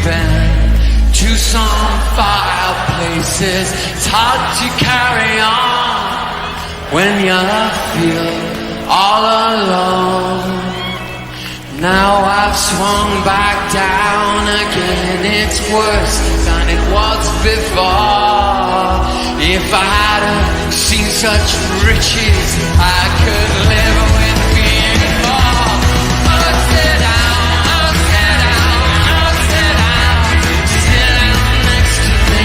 been to some fireplaces. It's hard to carry on when you feel all alone. Now I've swung back down again. It's worse than it was before. If I hadn't seen such riches, I could live with being poor. Oh, sit down, oh, sit down, oh, sit down. Sit down next to me.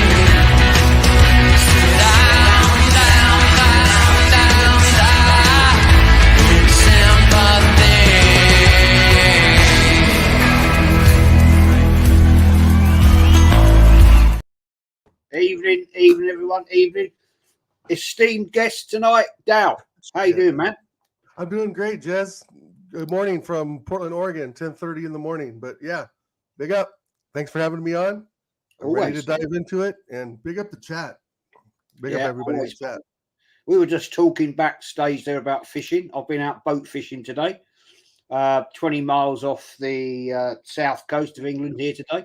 Sit down, down, down, down, down. With sympathy. Evening, everyone. Evening. Esteemed guest tonight, Dow. How you doing, man? I'm doing great, Jez. Good morning from Portland, Oregon, 10:30 in the morning. But yeah, big up. Thanks for having me on. I'm ready to dive into it, and big up the chat. Big up everybody in the chat. We were just talking backstage there about fishing. I've been out boat fishing today, 20 miles off the south coast of England here today.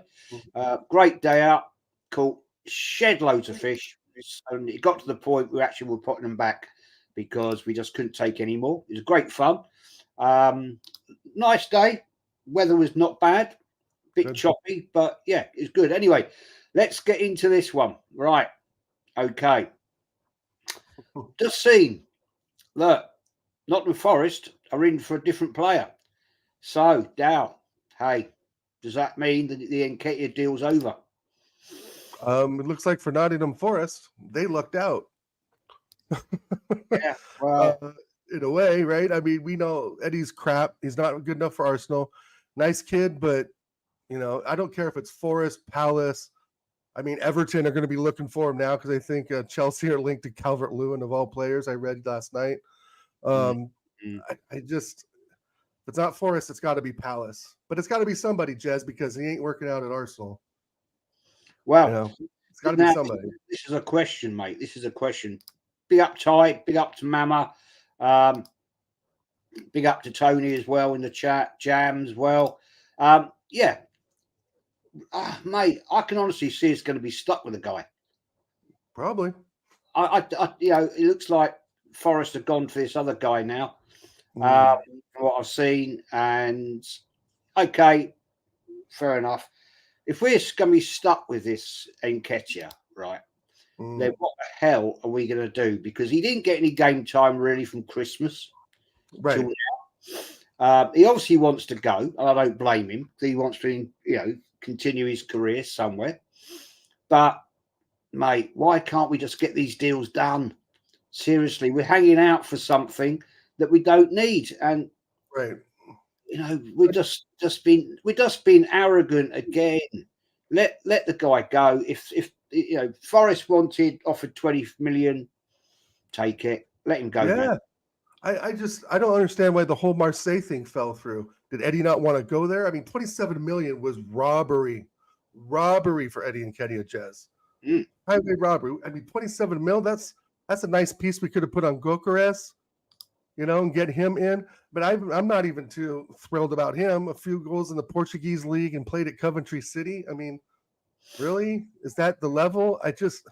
Great day out. Caught shed loads of fish. And it got to the point we actually were putting them back because we just couldn't take any more. It was great fun. Nice day. Weather was not bad. Bit choppy, but yeah, it's good. Anyway, let's get into this one. Right. Okay. Just seen. Look, Nottingham Forest are in for a different player. So, Dow, hey, does that mean that the Nketiah deal's over? It looks like for Nottingham Forest, they lucked out. Yeah, well, in a way, right? I mean, we know Eddie's crap. He's not good enough for Arsenal. Nice kid, but I don't care if it's Forest, Palace. I mean, Everton are going to be looking for him now because I think Chelsea are linked to Calvert-Lewin of all players. I read last night. I just, if it's not Forest, it's got to be Palace, but it's got to be somebody, Jez, because he ain't working out at Arsenal. Well, it's got to be somebody. This is a question, mate. This is a question. Big up Ty, big up to Mama, big up to Tony as well in the chat, Jam as well. Mate, I can honestly see it's going to be stuck with the guy. Probably. It looks like Forest have gone for this other guy now. From what I've seen, and okay, fair enough. If we're going to be stuck with this Nketiah, right, then what the hell are we going to do? Because he didn't get any game time really from Christmas. Right. He obviously wants to go, and I don't blame him. He wants to, continue his career somewhere. But, mate, why can't we just get these deals done? Seriously, we're hanging out for something that we don't need. And, right. We're just being arrogant again. Let the guy go. If Forest offered 20 million, take it. Let him go. Yeah. Man. I don't understand why the whole Marseille thing fell through. Did Eddie not want to go there? I mean, 27 million was robbery for Eddie Nketiah, Jez. Highway robbery. I mean, 27 mil. That's a nice piece we could have put on Gokares, and get him in. But I'm not even too thrilled about him. A few goals in the Portuguese league and played at Coventry City. I mean, really? Is that the level? I just,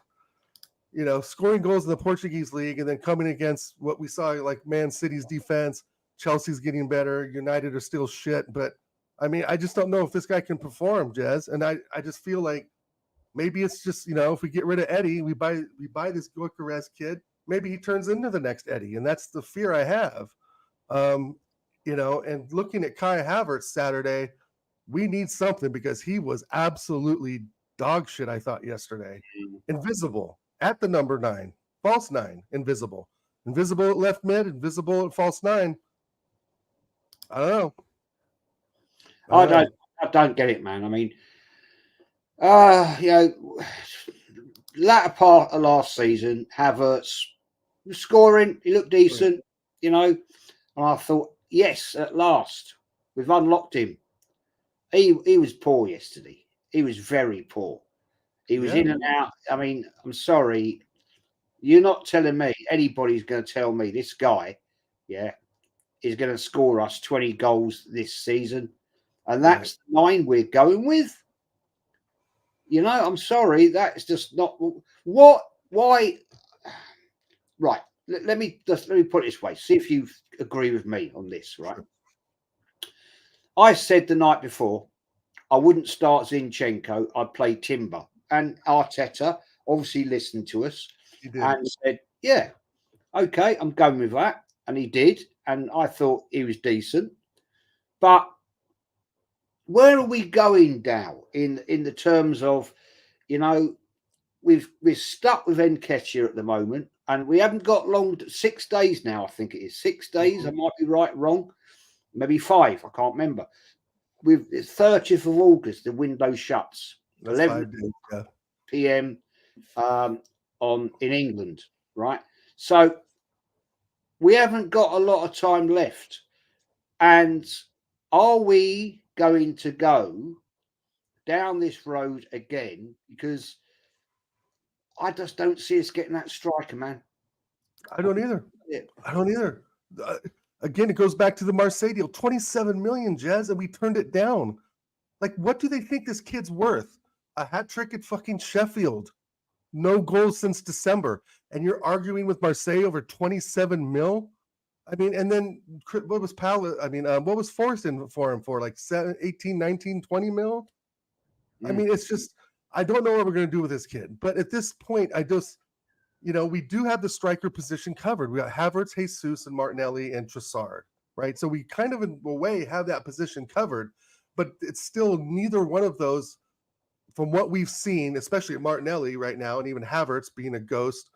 scoring goals in the Portuguese league and then coming against what we saw like Man City's defense, Chelsea's getting better, United are still shit. But, I mean, I just don't know if this guy can perform, Jez. And I just feel like maybe it's just, if we get rid of Eddie, we buy this Gokares kid, maybe he turns into the next Eddie. And that's the fear I have. And looking at Kai Havertz Saturday, we need something because he was absolutely dog shit, I thought, yesterday. Invisible at the number 9, false 9, invisible at left mid, invisible at false 9. I don't know. I don't get it, man. I mean, latter part of last season, Havertz was scoring, he looked decent, and I thought, yes, at last, we've unlocked him. He was poor yesterday. He was very poor. He was in and out. I mean, I'm sorry. You're not telling me, anybody's going to tell me this guy, is going to score us 20 goals this season. And that's the line we're going with. You know, I'm sorry, that's just not what. Why? Right. Let me put it this way. See if you agree with me on this. Right. Sure. I said the night before I wouldn't start Zinchenko. I'd play Timber, and Arteta obviously listened to us He did. and said, "Yeah, okay, I'm going with that," and he did, and I thought he was decent. But where are we going now in the terms of, you know, we're stuck with Nketiah at the moment, and we haven't got long. 6 days now, I think it is 6 days. I might be right, wrong, maybe 5. I can't remember. With the 30th of August, the window shuts. That's 11 5 days. Yeah. p.m. On in England, right? So we haven't got a lot of time left. And are we going to go down this road again? Because I just don't see us getting that striker, man. I don't either. Yeah. I don't either. Again, it goes back to the Marseille deal. 27 million, Jez, and we turned it down. Like, what do they think this kid's worth? A hat trick at fucking Sheffield. No goals since December. And you're arguing with Marseille over 27 mil? I mean, and then what was what was Forrest in for him for? Like 18, 19, 20 mil? I mean, it's just, I don't know what we're going to do with this kid. But at this point, we do have the striker position covered. We got Havertz, Jesus, and Martinelli and Trossard, right? So we kind of, in a way, have that position covered. But it's still neither one of those, from what we've seen, especially at Martinelli right now, and even Havertz being a ghost,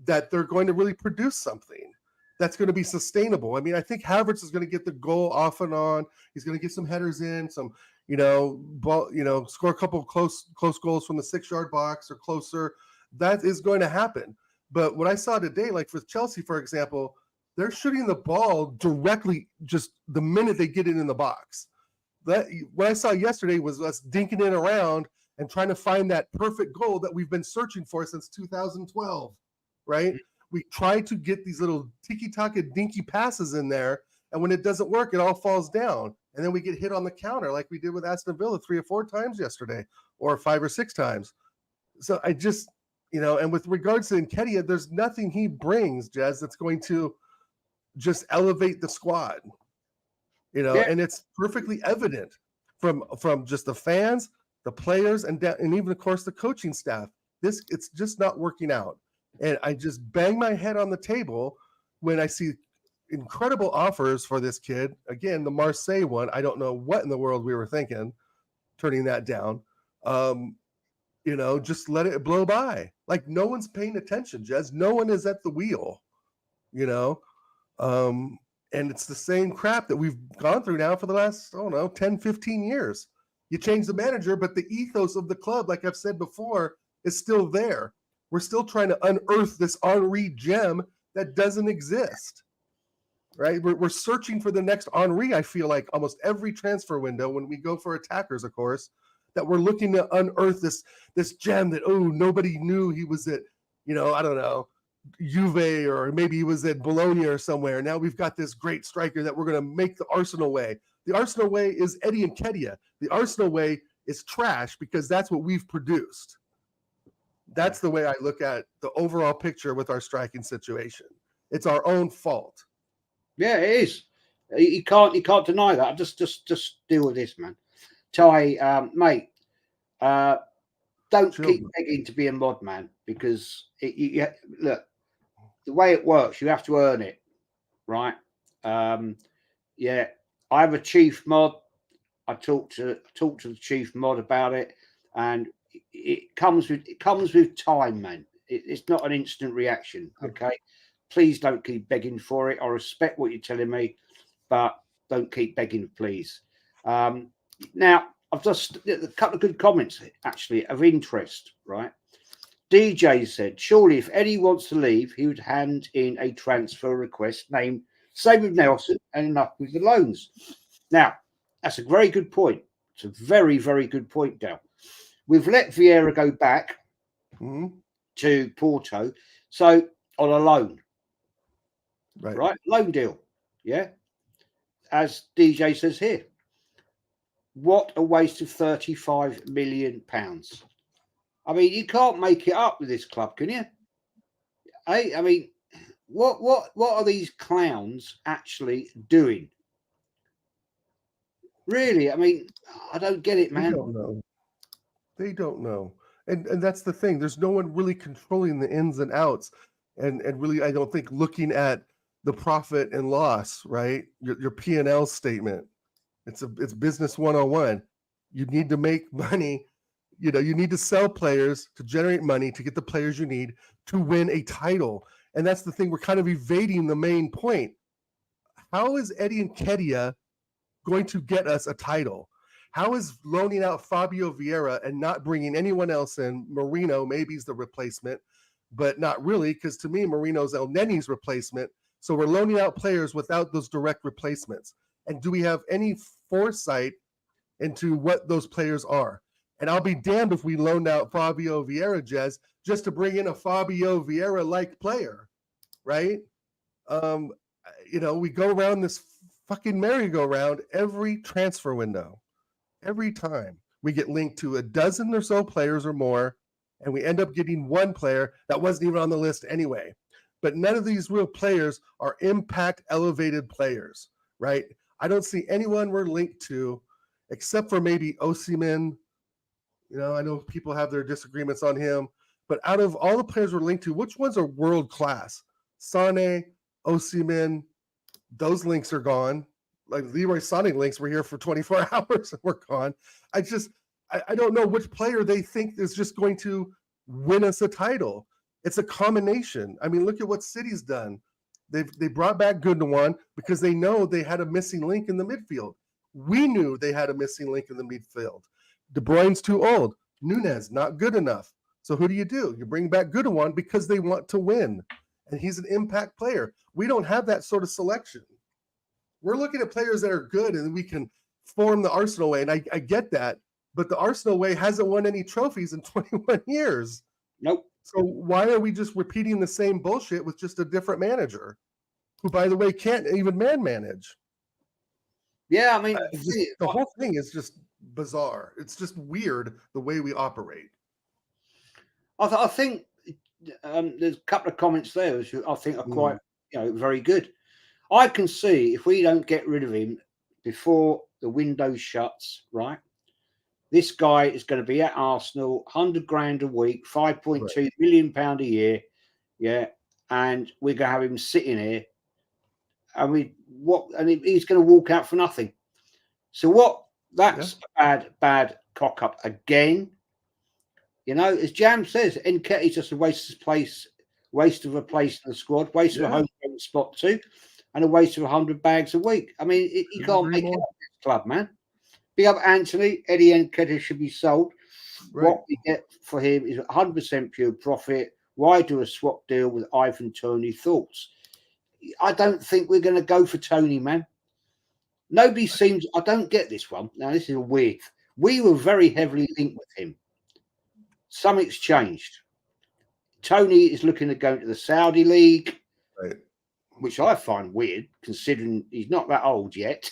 that they're going to really produce something that's going to be sustainable. I mean, I think Havertz is going to get the goal off and on. He's going to get some headers in, some, score a couple of close goals from the 6-yard box or closer. That is going to happen. But what I saw today, like for Chelsea, for example, they're shooting the ball directly just the minute they get it in the box. What I saw yesterday was us dinking it around and trying to find that perfect goal that we've been searching for since 2012, right? We try to get these little tiki-taka dinky passes in there, and when it doesn't work, it all falls down. And then we get hit on the counter like we did with Aston Villa 3 or 4 times yesterday, or 5 or 6 times. So I just, and with regards to Nketiah, there's nothing he brings, Jez, that's going to just elevate the squad. And it's perfectly evident from just the fans, the players, and even, of course, the coaching staff. It's just not working out. And I just bang my head on the table when I see incredible offers for this kid. Again, the Marseille one, I don't know what in the world we were thinking, turning that down. Just let it blow by. Like, no one's paying attention, Jez. No one is at the wheel, and it's the same crap that we've gone through now for the last, 10, 15 years. You change the manager, but the ethos of the club, like I've said before, is still there. We're still trying to unearth this Henry gem that doesn't exist, right? We're searching for the next Henry, I feel like, almost every transfer window when we go for attackers, of course, that we're looking to unearth this gem that, nobody knew he was at, I don't know, Juve, or maybe he was at Bologna or somewhere. Now we've got this great striker that we're going to make the Arsenal way. The Arsenal way is Eddie Nketiah. The Arsenal way is trash because that's what we've produced. That's the way I look at the overall picture with our striking situation. It's our own fault. Yeah, it is. You can't deny that. Just deal with this, man. Ty, mate, don't keep begging to be a mod, man, because look, the way it works, you have to earn it, right? I have a chief mod. I talked to the chief mod about it, and it comes with time, man. It's not an instant reaction. Okay, please don't keep begging for it. I respect what you're telling me, but don't keep begging, please. Now, I've just a couple of good comments actually of interest, right? DJ said, surely if Eddie wants to leave, he would hand in a transfer request named, same with Nelson, and enough with the loans. Now, that's a very good point. It's a very, very good point, Dale. We've let Vieira go back to Porto, so on a loan. Right? Loan deal. Yeah. As DJ says here. What a waste of £35 million. I mean, you can't make it up with this club, can you? Hey, I mean, what are these clowns actually doing? Really, I mean, I don't get it, They man. don't know. They don't know. And that's the thing. There's no one really controlling the ins and outs. And really, I don't think looking at the profit and loss, right? Your P&L statement. It's business 101. You need to make money. You need to sell players to generate money to get the players you need to win a title. And that's the thing. We're kind of evading the main point. How is Eddie Nketiah going to get us a title? How is loaning out Fabio Vieira and not bringing anyone else in? Marino, maybe he's the replacement, but not really, because to me, Marino's El Neni's replacement. So we're loaning out players without those direct replacements. And do we have any foresight into what those players are? And I'll be damned if we loaned out Fabio Vieira, Jez, just to bring in a Fabio Vieira-like player, right? We go around this fucking merry-go-round every transfer window. Every time we get linked to a dozen or so players or more, and we end up getting one player that wasn't even on the list anyway. But none of these real players are impact elevated players, right? I don't see anyone we're linked to except for maybe Osimhen. I know people have their disagreements on him, but out of all the players we're linked to, which ones are world class? Sane, Osimhen, those links are gone. Like Leroy Sané links were here for 24 hours and we're gone. I don't know which player they think is just going to win us a title. It's a combination. I mean, look at what City's done. They brought back Gundogan because they know they had a missing link in the midfield. We knew they had a missing link in the midfield. De Bruyne's too old. Nunez, not good enough. So who do? You bring back Gundogan because they want to win. And he's an impact player. We don't have that sort of selection. We're looking at players that are good and we can form the Arsenal way. And I get that. But the Arsenal way hasn't won any trophies in 21 years. Nope. So why are we just repeating the same bullshit with just a different manager who, by the way, can't even manage? Yeah, I mean, the whole thing is just bizarre. It's just weird the way we operate. I think there's a couple of comments there which I think are quite, very good. I can see if we don't get rid of him before the window shuts, right? This guy is going to be at Arsenal, 100 grand a week, 5.2 million pound a year, yeah, and we're going to have him sitting here. And he's going to walk out for nothing. So what? That's a bad cock up again. As Jam says, Nketiah is just a waste of a place in the squad, waste of a home spot too, and a waste of 100 bags a week. I mean, you can't make it up this club, man. Big up Anthony. Eddie Nketiah should be sold. Right. What we get for him is 100% pure profit. Why do a swap deal with Ivan Toney? Thoughts? I don't think we're going to go for Toney, man. Nobody seems. I don't get this one. Now, this is weird. We were very heavily linked with him. Something's changed. Toney is looking to go to the Saudi League, right, which I find weird, considering he's not that old yet.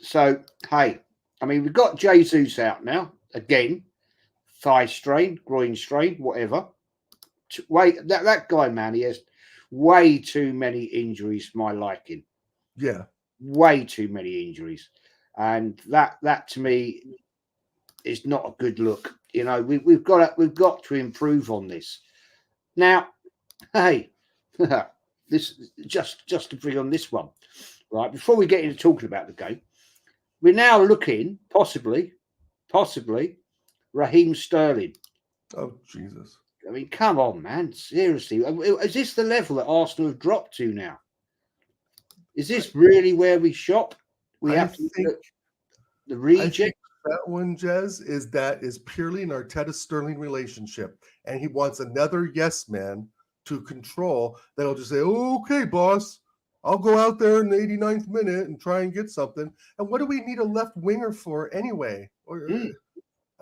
So, hey, I mean, we've got Jesus out now, again, thigh strain, groin strain, whatever. Wait, that guy, man, he has way too many injuries for my liking. Yeah. Way too many injuries. And that to me is not a good look. We've got to improve on this. Now, hey, this just to bring on this one, right? Before we get into talking about the game, we're now looking possibly Raheem Sterling. Oh Jesus! I mean, come on, man! Seriously, is this the level that Arsenal have dropped to now? Is this really where we shop? We have to think the reject. That one, Jez, is purely an Arteta-Sterling relationship, and he wants another yes man to control that'll just say, oh, "Okay, boss, I'll go out there in the 89th minute and try and get something." And what do we need a left winger for anyway? I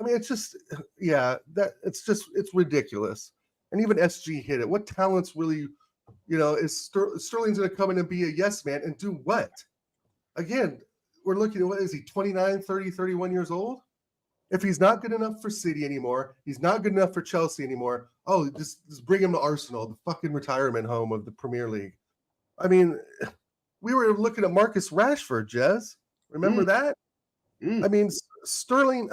mean, it's just, it's ridiculous. And even SG hit it. What talents really, is Sterling's going to come in and be a yes man and do what? Again, we're looking at, what is he, 29, 30, 31 years old? If he's not good enough for City anymore, he's not good enough for Chelsea anymore. Oh, just bring him to Arsenal, the fucking retirement home of the Premier League. I mean, we were looking at Marcus Rashford, Jez. Remember that? I mean, Sterling,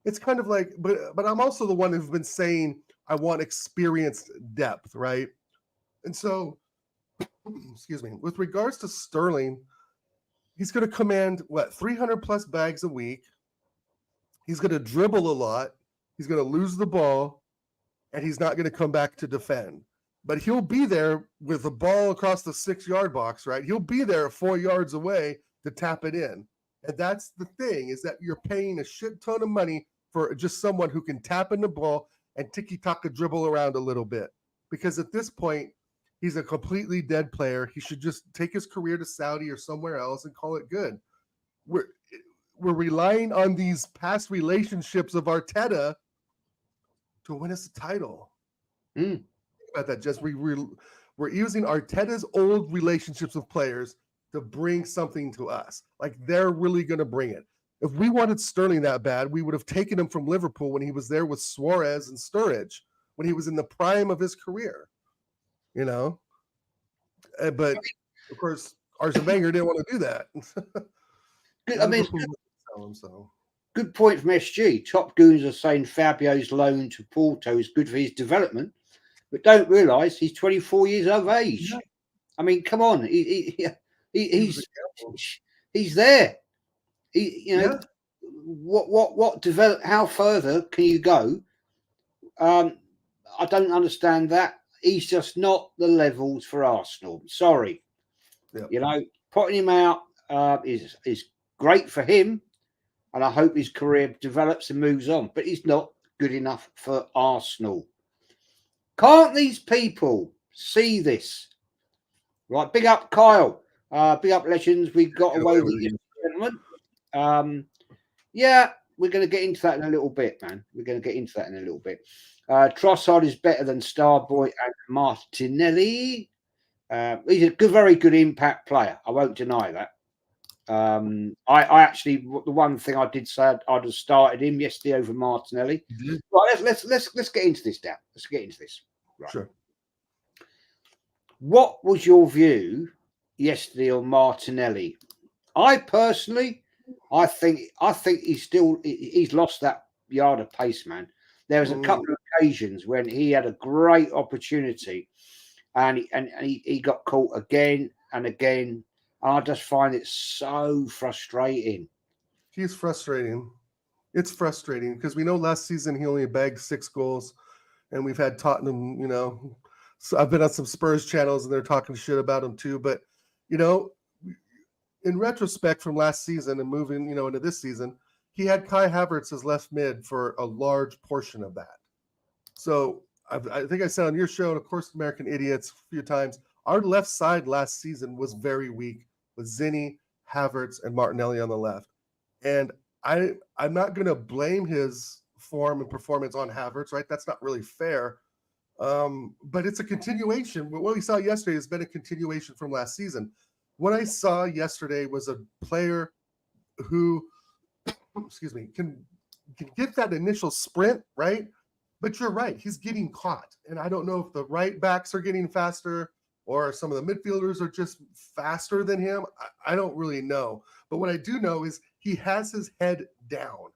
it's kind of like, but I'm also the one who's been saying I want experienced depth, right? And so, excuse me, with regards to Sterling, he's going to command, 300 plus bags a week. He's going to dribble a lot. He's going to lose the ball, and he's not going to come back to defend. But he'll be there with the ball across the 6-yard box, right? He'll be there 4 yards away to tap it in. And that's the thing, is that you're paying a shit ton of money for just someone who can tap in the ball and tiki-taka dribble around a little bit. Because at this point, he's a completely dead player. He should just take his career to Saudi or somewhere else and call it good. We're relying on these past relationships of Arteta to win us a title. Think about that, Jess. We're using Arteta's old relationships with players to bring something to us. Like, they're really going to bring it. If we wanted Sterling that bad, we would have taken him from Liverpool when he was there with Suarez and Sturridge, when he was in the prime of his career, you know? But, of course, Arsene Wenger didn't want to do that. I mean, good point from SG. Top goons are saying Fabio's loan to Porto is good for his development, but don't realise he's 24 years of age. Yeah. I mean, come on, he's there. What develop? How further can you go? I don't understand that. He's just not the levels for Arsenal. Sorry, putting him out is great for him, and I hope his career develops and moves on. But he's not good enough for Arsenal. Can't these people see this? Right, big up Kyle. Big up Legends. We got away with it, gentlemen. We're going to get into that in a little bit, man. Trossard is better than Starboy and Martinelli. He's a very good impact player. I won't deny that. I actually, the one thing I did say, I'd have started him yesterday over Martinelli. Mm-hmm. Right, let's get into this, Dan. Let's get into this. Right. Sure. What was your view yesterday on Martinelli? I personally, I think he's lost that yard of pace, man. There was a couple of occasions when he had a great opportunity, and he got caught again and again. And I just find it so frustrating. He's frustrating. It's frustrating because we know last season he only bagged 6 goals, and we've had Tottenham. So I've been on some Spurs channels and they're talking shit about him too. But in retrospect from last season and moving, into this season, he had Kai Havertz as left mid for a large portion of that. So I think I said on your show, and of course, American Idiots a few times, our left side last season was very weak with Zinni, Havertz, and Martinelli on the left. And I'm not going to blame his form and performance on Havertz, right? That's not really fair. But it's a continuation. What we saw yesterday has been a continuation from last season. What I saw yesterday was a player who, can get that initial sprint, right? But you're right, he's getting caught. And I don't know if the right backs are getting faster or some of the midfielders are just faster than him. I don't really know. But what I do know is he has his head down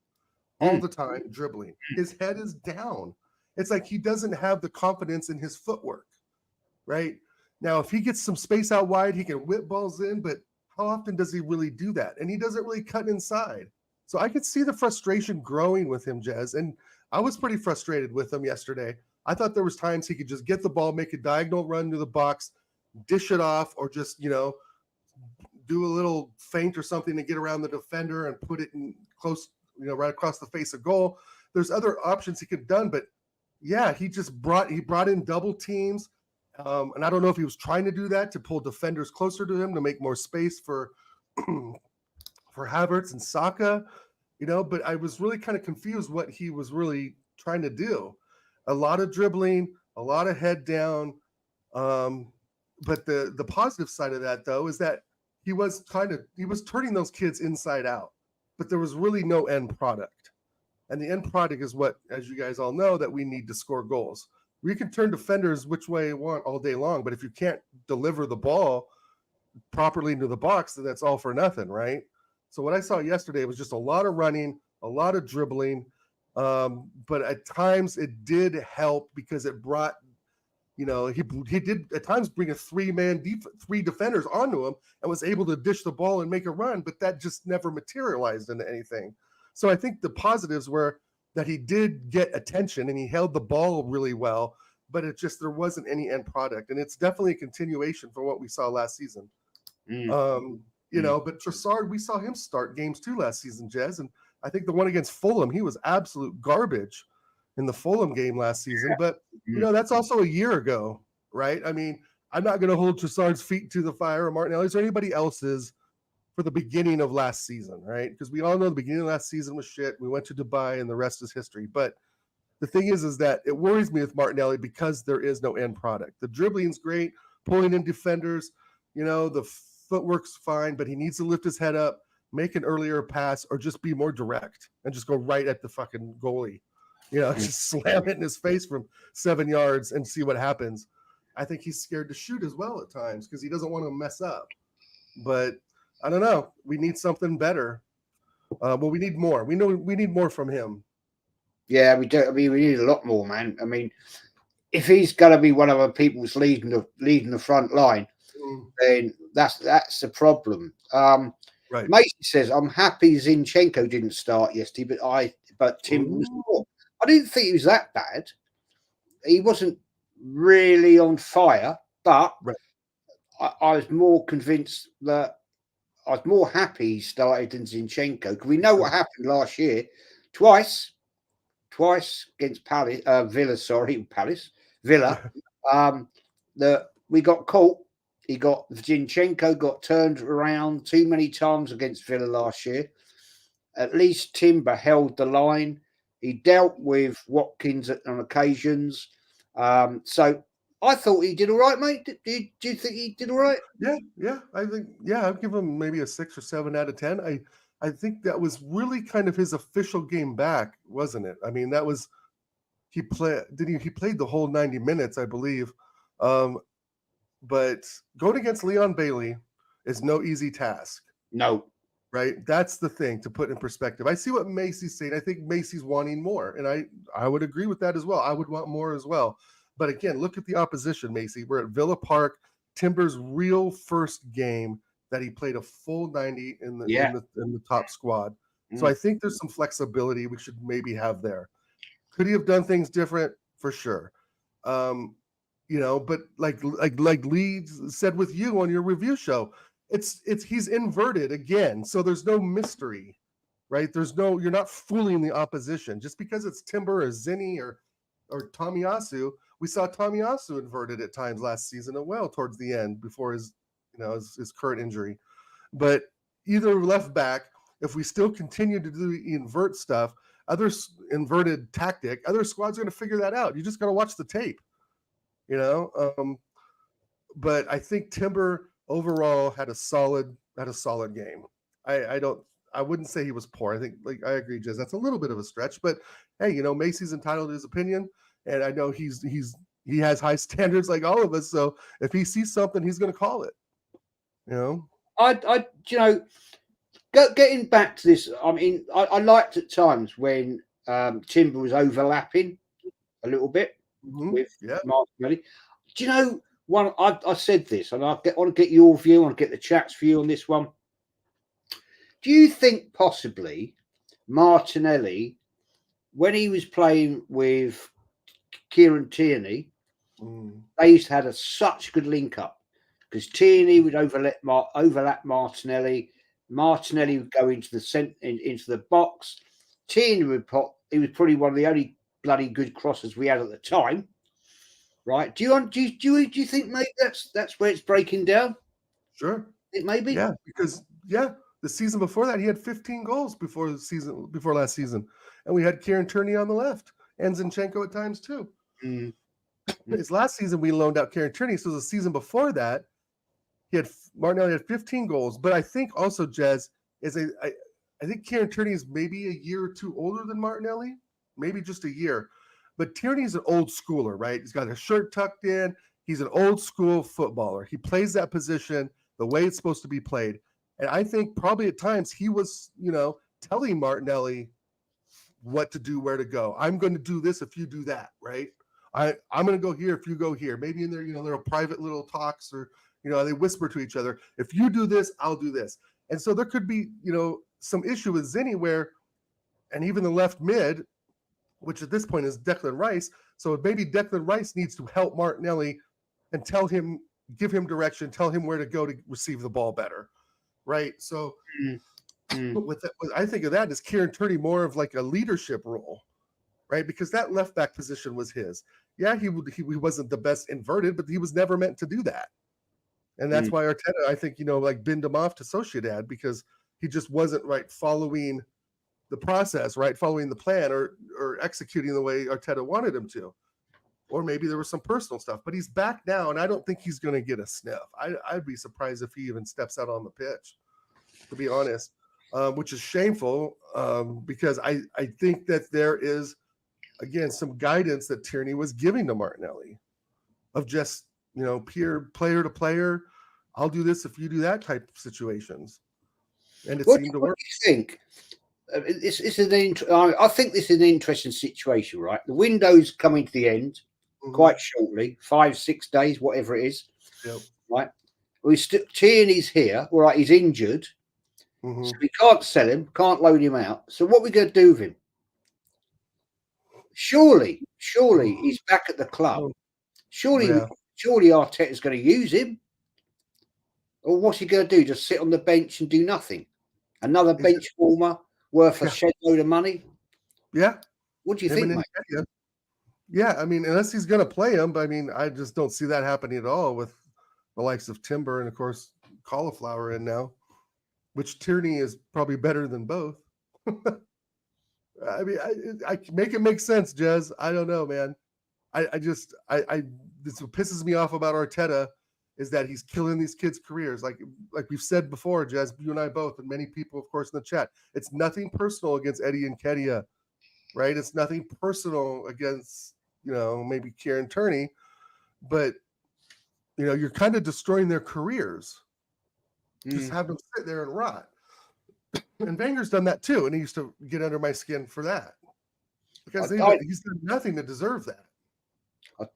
all the time dribbling. His head is down. It's like he doesn't have the confidence in his footwork, right? Now, if he gets some space out wide, he can whip balls in, but how often does he really do that? And he doesn't really cut inside. So I could see the frustration growing with him, Jez. And I was pretty frustrated with him yesterday. I thought there was times he could just get the ball, make a diagonal run to the box, dish it off, or just, do a little feint or something to get around the defender and put it in close, right across the face of goal. There's other options he could have done, but yeah, he brought in double teams. And I don't know if he was trying to do that to pull defenders closer to him to make more space for Havertz and Saka, but I was really kind of confused what he was really trying to do. A lot of dribbling, a lot of head down. But the positive side of that, though, is that he was turning those kids inside out, but there was really no end product. And the end product is what, as you guys all know, that we need to score goals. We can turn defenders which way you want all day long, but if you can't deliver the ball properly into the box, then that's all for nothing, right? So what I saw yesterday was just a lot of running, a lot of dribbling, but at times it did help because it brought, he did at times bring a three defenders onto him and was able to dish the ball and make a run, but that just never materialized into anything. So I think the positives were that he did get attention and he held the ball really well, but there wasn't any end product. And it's definitely a continuation from what we saw last season. But Trossard, we saw him start games too last season, Jez. And I think the one against Fulham, he was absolute garbage in the Fulham game last season. But, that's also a year ago, right? I mean, I'm not going to hold Trossard's feet to the fire or Martinelli's or anybody else's for the beginning of last season, right? Because we all know the beginning of last season was shit. We went to Dubai and the rest is history. But the thing is that it worries me with Martinelli because there is no end product. The dribbling's great, pulling in defenders, the footwork's fine, but he needs to lift his head up, make an earlier pass, or just be more direct and just go right at the fucking goalie. Just slam it in his face from 7 yards and see what happens. I think he's scared to shoot as well at times because he doesn't want to mess up. But I don't know. We need something better. We need more. We know we need more from him. Yeah, we do. I mean, we need a lot more, man. I mean, if he's going to be one of our people's leading the front line, then that's the problem. Right. Macy says, "I'm happy Zinchenko didn't start yesterday, but Tim was poor. I didn't think he was that bad. He wasn't really on fire, but I was more convinced that I was more happy he started than Zinchenko because we know what happened last year, twice against Villa. That we got caught. Zinchenko got turned around too many times against Villa last year. At least Timber held the line. He dealt with Watkins on occasions. So I thought he did all right, mate. Do you think he did all right? Yeah. I think, I'd give him maybe a 6 or 7 out of 10. I think that was really kind of his official game back, wasn't it? I mean, that was he played the whole 90 minutes, I believe. But going against Leon Bailey is no easy task. No. Right? That's the thing to put in perspective. I see what Macy's saying. I think Macy's wanting more. And I would agree with that as well. I would want more as well. But again, look at the opposition, Macy. We're at Villa Park, Timber's real first game that he played a full 90 in the top squad. So I think there's some flexibility we should maybe have there. Could he have done things different? For sure. But like Lee said with you on your review show, he's inverted again. So there's no mystery, right? You're not fooling the opposition. Just because it's Timber or Zinni or Tomiyasu, we saw Tomiyasu inverted at times last season as well towards the end before his current injury. But either left back, if we still continue to do the invert stuff, other inverted tactic, other squads are going to figure that out. You just got to watch the tape, But I think Timber overall had a solid game. I wouldn't say he was poor. I think, I agree, Jez. That's a little bit of a stretch, but hey, Macy's entitled to his opinion, and I know he has high standards like all of us. So if he sees something, he's going to call it. Getting back to this, I mean, I liked at times when Timber was overlapping a little bit with Martinelli. Do you know one? I said this, and I want to get your view. I want to get the chat's view on this one. Do you think possibly Martinelli, when he was playing with Kieran Tierney, they used to have such good link up because Tierney would overlap Martinelli. Martinelli would go into the box. Tierney would pop. He was probably one of the only bloody good crossers we had at the time, right? Do you think maybe that's where it's breaking down? Sure, it may be. Yeah, because the season before that he had 15 goals before last season, and we had Kieran Tierney on the left and Zinchenko at times too. His last season we loaned out Kieran Tierney, so the season before that Martinelli had 15 goals. But I think also, Jez, I think Kieran Tierney is maybe a year or two older than Martinelli, maybe just a year. But Tierney's an old schooler, right? He's got his shirt tucked in. He's an old school footballer. He plays that position the way it's supposed to be played. And I think probably at times he was, telling Martinelli what to do, where to go. I'm going to do this if you do that, right? I'm going to go here if you go here. Maybe in their, little private little talks, or, they whisper to each other. If you do this, I'll do this. And so there could be, some issue with Zinni where, and even the left mid, which at this point is Declan Rice. So maybe Declan Rice needs to help Martinelli and give him direction, tell him where to go to receive the ball better, right? So I think of that as Kieran Tierney more of like a leadership role, right? Because that left back position was his. Yeah, he wasn't the best inverted, but he was never meant to do that. And that's why Arteta, I think, binned him off to Sociedad, because he just wasn't following the process, following the plan, or executing the way Arteta wanted him to. Or maybe there was some personal stuff, but he's back now, and I don't think he's going to get a sniff. I'd be surprised if he even steps out on the pitch, to be honest, which is shameful, because I think that there is, again, some guidance that Tierney was giving to Martinelli of just, peer player to player, I'll do this if you do that type of situations. And it seemed to work. What do you think? I think this is an interesting situation, right? The window's coming to the end quite shortly, 5-6 days, whatever it is. Yep. Right? Tierney's here, all right, he's injured. So we can't sell him, can't loan him out. So what are we going to do with him? Surely he's back at the club. Surely Arteta's going to use him. Or what's he going to do? Just sit on the bench and do nothing? Another bench warmer worth a shed load of money? Yeah. What do you think, mate? Yeah, I mean, unless he's going to play him, but I mean, I just don't see that happening at all with the likes of Timber and, of course, Cauliflower in now, which Tierney is probably better than both. I mean, I make it make sense, Jez. I don't know, man. This what pisses me off about Arteta is that he's killing these kids' careers. Like we've said before, Jez, you and I both, and many people, of course, in the chat. It's nothing personal against Eddie and Nketiah, right? It's nothing personal against, maybe Kieran Tierney, but, you're kind of destroying their careers. Just have them sit there and rot. And Wenger's done that too, and he used to get under my skin for that because he's done nothing to deserve that.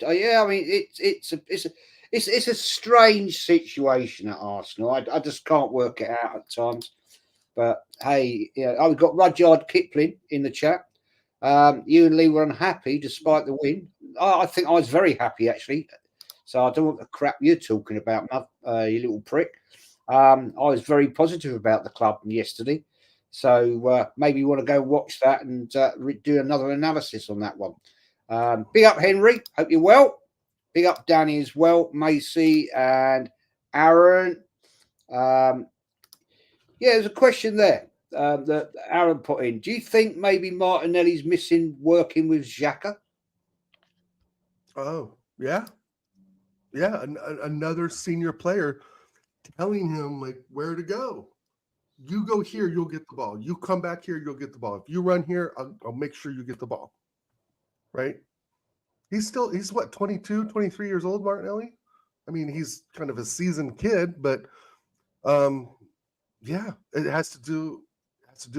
Yeah, I mean, it's a strange situation at Arsenal. I just can't work it out at times. But hey, I've got Rudyard Kipling in the chat. You and Lee were unhappy despite the win. I think I was very happy, actually. So I don't want the crap you're talking about, you little prick. I was very positive about the club yesterday. So maybe you want to go watch that and do another analysis on that one. Big up, Henry. Hope you're well. Big up, Danny, as well. Macy and Aaron. There's a question there that Aaron put in. Do you think maybe Martinelli's missing working with Xhaka? Oh, yeah. Yeah, another senior player telling him where to go. You go here, you'll get the ball. You come back here, you'll get the ball. If you run here, I'll make sure you get the ball. Right? He's what, 22, 23 years old, Martinelli? I mean, he's kind of a seasoned kid, but it has to do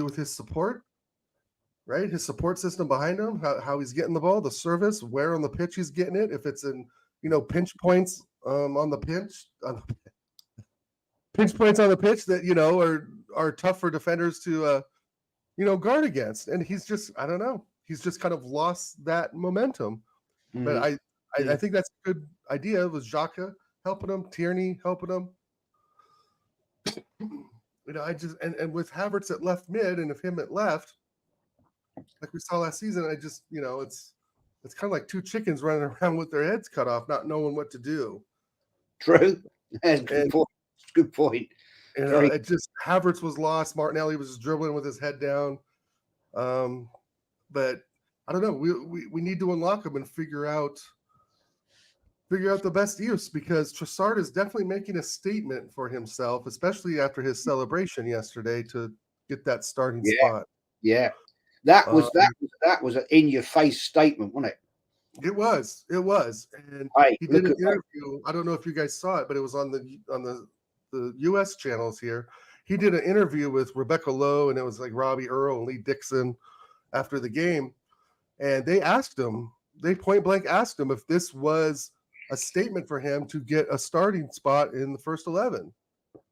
with his support, right? His support system behind him, how he's getting the ball, the service, where on the pitch he's getting it. If it's in, pinch points on the pinch points on the pitch that are tough for defenders to guard against, and he's just, I don't know, he's just kind of lost that momentum. But I think that's a good idea. It was Xhaka helping him, Tierney helping him. And with Havertz at left mid and if him at left, like we saw last season, it's kind of like two chickens running around with their heads cut off, not knowing what to do. True. That's good point. It just, Havertz was lost. Martinelli was just dribbling with his head down. But I don't know. We need to unlock him and figure out the best use, because Trossard is definitely making a statement for himself, especially after his celebration yesterday, to get that starting Yeah. spot. Yeah, that was an in-your-face statement, wasn't it? It was, and Hey, he did an look at that. interview. I don't know if you guys saw it, but it was on the U.S. channels here. He did an interview with Rebecca Lowe, and it was like Robbie Earl and Lee Dixon after the game, and they point blank asked him if this was a statement for him to get a starting spot in the first 11.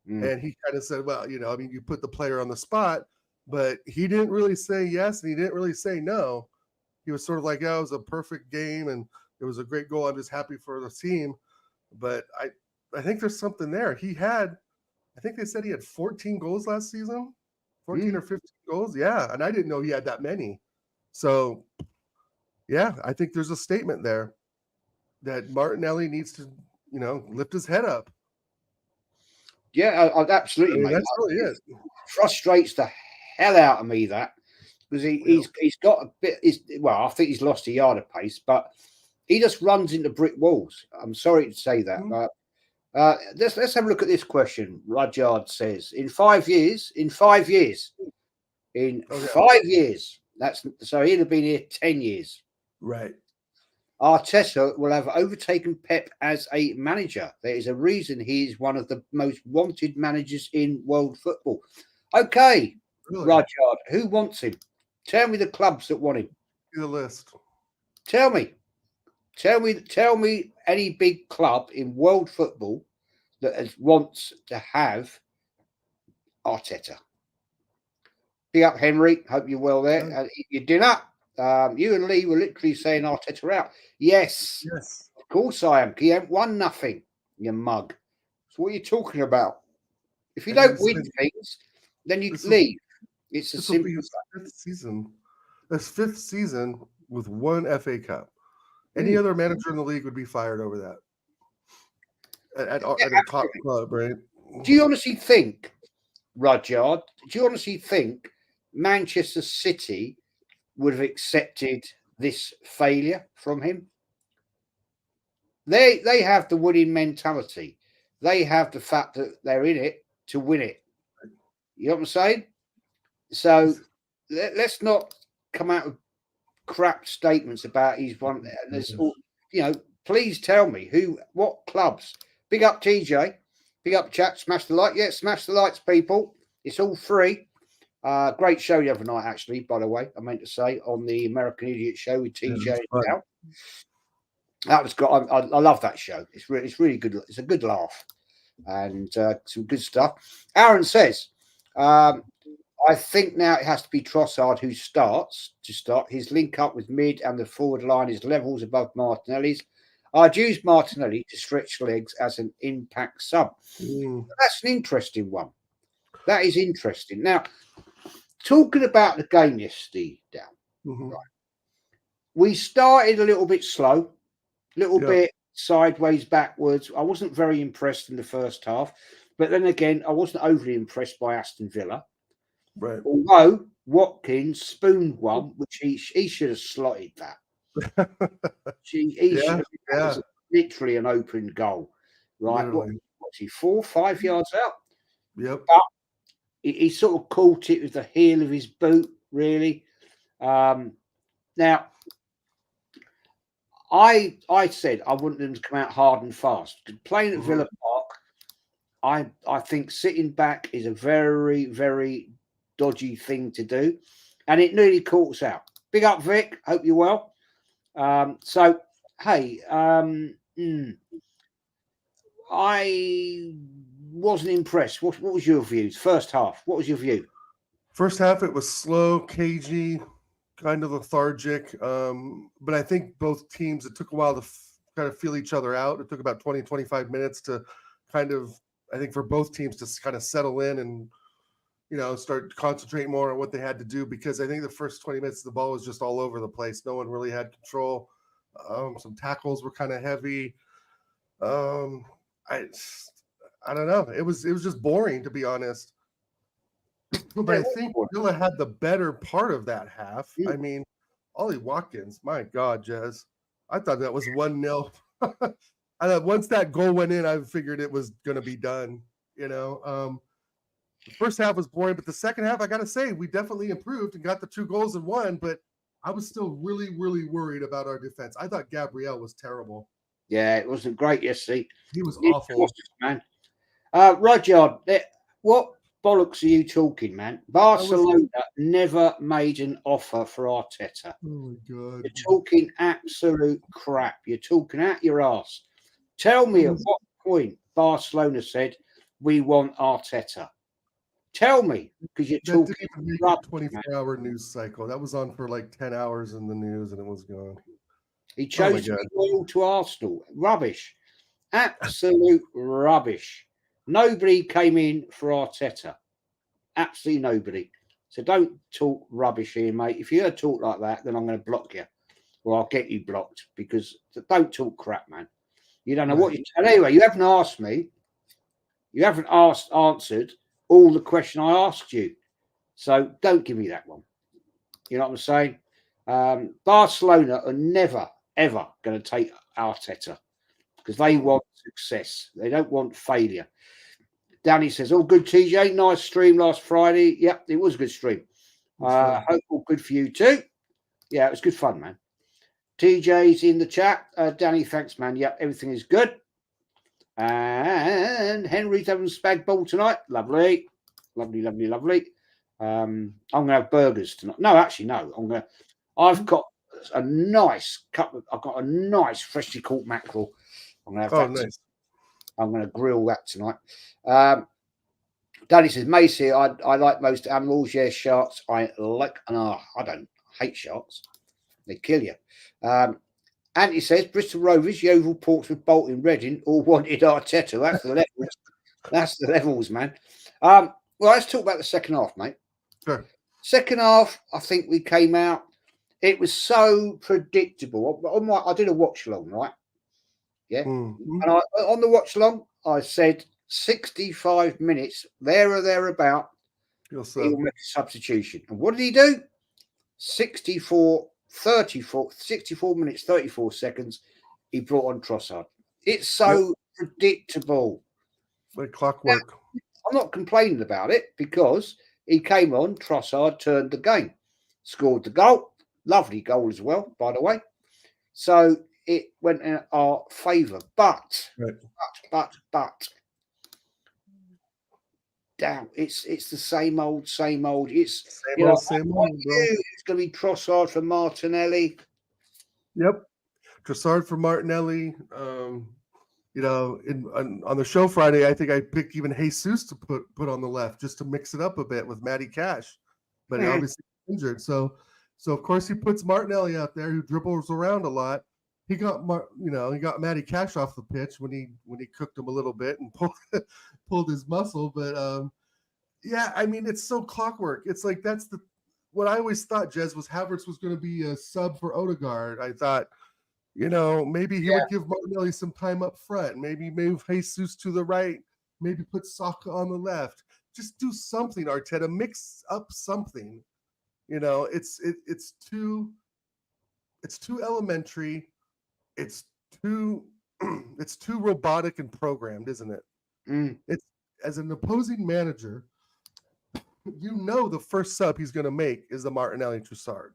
And he kind of said, well, I mean, you put the player on the spot, but he didn't really say yes, and he didn't really say no. He was sort of like, yeah, it was a perfect game, and it was a great goal. I'm just happy for the team. But I think there's something there. I think they said he had 14 goals last season, 14 or 15 goals. Yeah, and I didn't know he had that many. So, yeah, I think there's a statement there that Martinelli needs to, lift his head up. Yeah, absolutely, mate. That's really it. Frustrates the hell out of me that because he's got a bit. I think he's lost a yard of pace, but he just runs into brick walls. I'm sorry to say that, but let's have a look at this question. Rudyard says, in 5 years, that's so he'd have been here 10 years. Right. Arteta will have overtaken Pep as a manager. There is a reason he is one of the most wanted managers in world football. Okay, really? Rudyard, who wants him? Tell me the clubs that want him. Do the list. Tell me any big club in world football that wants to have Arteta. Big up, Henry. Hope you're well there. Yeah. Your dinner. You and Lee were literally saying Arteta out. Yes, of course I am. He ain't won nothing, you mug. So what are you talking about? If you don't win things, then you leave. It's a simple fifth season. This fifth season with one FA Cup. Any other manager in the league would be fired over that. At a top club, right? Do you honestly think, Rudyard? Do you honestly think Manchester City would have accepted this failure from him? They have the winning mentality. They have the fact that they're in it to win it. You know what I'm saying? So let's not come out with crap statements about he's one. There's all, please tell me what clubs. Big up TJ. Big up chat. Smash the like. Yeah, smash the likes, people. It's all free. Great show the other night, actually, by the way. I meant to say on the American Idiot show with TJ. That was good. I love that show. It's really good. It's a good laugh and some good stuff. Aaron says, I think now it has to be Trossard who starts. His link up with mid and the forward line is levels above Martinelli's. I'd use Martinelli to stretch legs as an impact sub. That's an interesting one. That is interesting. Now, talking about the game yesterday, Dan, right? We started a little bit slow, bit sideways, backwards. I wasn't very impressed in the first half, but then again, I wasn't overly impressed by Aston Villa. Right. Although Watkins spooned one, which he should have slotted that. He should have literally an open goal, right? What's he 4-5 yards out? Yep. But he sort of caught it with the heel of his boot, really. Now, I said I wanted them to come out hard and fast. Playing at Villa Park, I think sitting back is a very, very dodgy thing to do, and it nearly caught us out. Big up, Vic. Hope you're well. So, hey, I wasn't impressed. What was your views? First half, what was your view? First half, it was slow, cagey, kind of lethargic. But I think both teams, it took a while to kind of feel each other out. It took about 20, 25 minutes to kind of, I think for both teams to kind of settle in and, start concentrating more on what they had to do, because I think the first 20 minutes the ball was just all over the place. No one really had control. Some tackles were kind of heavy. I don't know. It was just boring, to be honest. But I think Villa had the better part of that half. I mean, Ollie Watkins, my God, Jez. I thought that was 1-0. I thought once that goal went in, I figured it was going to be done, The first half was boring, but the second half, I got to say, we definitely improved and got the 2 goals and won. But I was still really, really worried about our defense. I thought Gabriel was terrible. Yeah, it wasn't great yesterday. He was awful. Man. Rudyard, what bollocks are you talking, man? Barcelona never made an offer for Arteta. Oh, my God. You're talking absolute crap. You're talking out your ass. Tell me at what point Barcelona said, we want Arteta. Tell me, because you're talking a 24-hour news cycle. That was on for like 10 hours in the news, and it was gone. He chose to be loyal to Arsenal. Rubbish. Absolute rubbish. Nobody came in for Arteta. Absolutely nobody. So don't talk rubbish here, mate. If you're going to talk like that, then I'm going to block you. Or I'll get you blocked, because don't talk crap, man. You don't know what you... And anyway, you haven't asked me. You haven't answered all the question I asked you. So don't give me that one. You know what I'm saying? Barcelona are never, ever going to take Arteta, because they want success. They don't want failure. Danny says, all good, TJ. Nice stream last Friday. Yep, it was a good stream. Hope all good for you too. Yeah, it was good fun, man. TJ's in the chat. Danny, thanks, man. Yep, everything is good. And Henry's having spag ball tonight. Lovely. Lovely, lovely, lovely. I'm going to have burgers tonight. No, actually, no. I've got a nice I've got a nice freshly caught mackerel. I'm going to have that. Nice. I'm going to grill that tonight. Danny says, Macy, I like most animals. Yeah, sharks. I like, and I hate sharks. They kill you. Andy says, Bristol Rovers, Yeovil, Portsmouth, Bolton, Reading all wanted Arteta. That's the levels. That's the levels, man. Well, let's talk about the second half, mate. Sure. Second half, I think we came out. It was so predictable. I did a watch along, right? Yeah. Mm-hmm. And on the watch along, I said 65 minutes, there or thereabout, he'll make a substitution. And what did he do? 64 minutes, 34 seconds, he brought on Trossard. It's so predictable. Like clockwork. Now, I'm not complaining about it, because he came on, Trossard turned the game, scored the goal. Lovely goal as well, by the way. So it went in our favour. But damn, it's the same old. It's same old, bro. It's going to be Trossard for Martinelli. Yep, Trossard for Martinelli. On the show Friday, I think I picked even Jesus to put on the left just to mix it up a bit with Matty Cash, but he obviously injured. So of course he puts Martinelli out there, who dribbles around a lot. He got Matty Cash off the pitch when he cooked him a little bit and pulled his muscle. But it's so clockwork. It's like that's what I always thought, Jez, was Havertz was going to be a sub for Odegaard. I thought, maybe he would give Martinelli some time up front. Maybe move Jesus to the right. Maybe put Saka on the left. Just do something, Arteta. Mix up something. It's too elementary. It's too robotic and programmed, isn't it? It's, as an opposing manager, the first sub he's going to make is the Martinelli Trossard.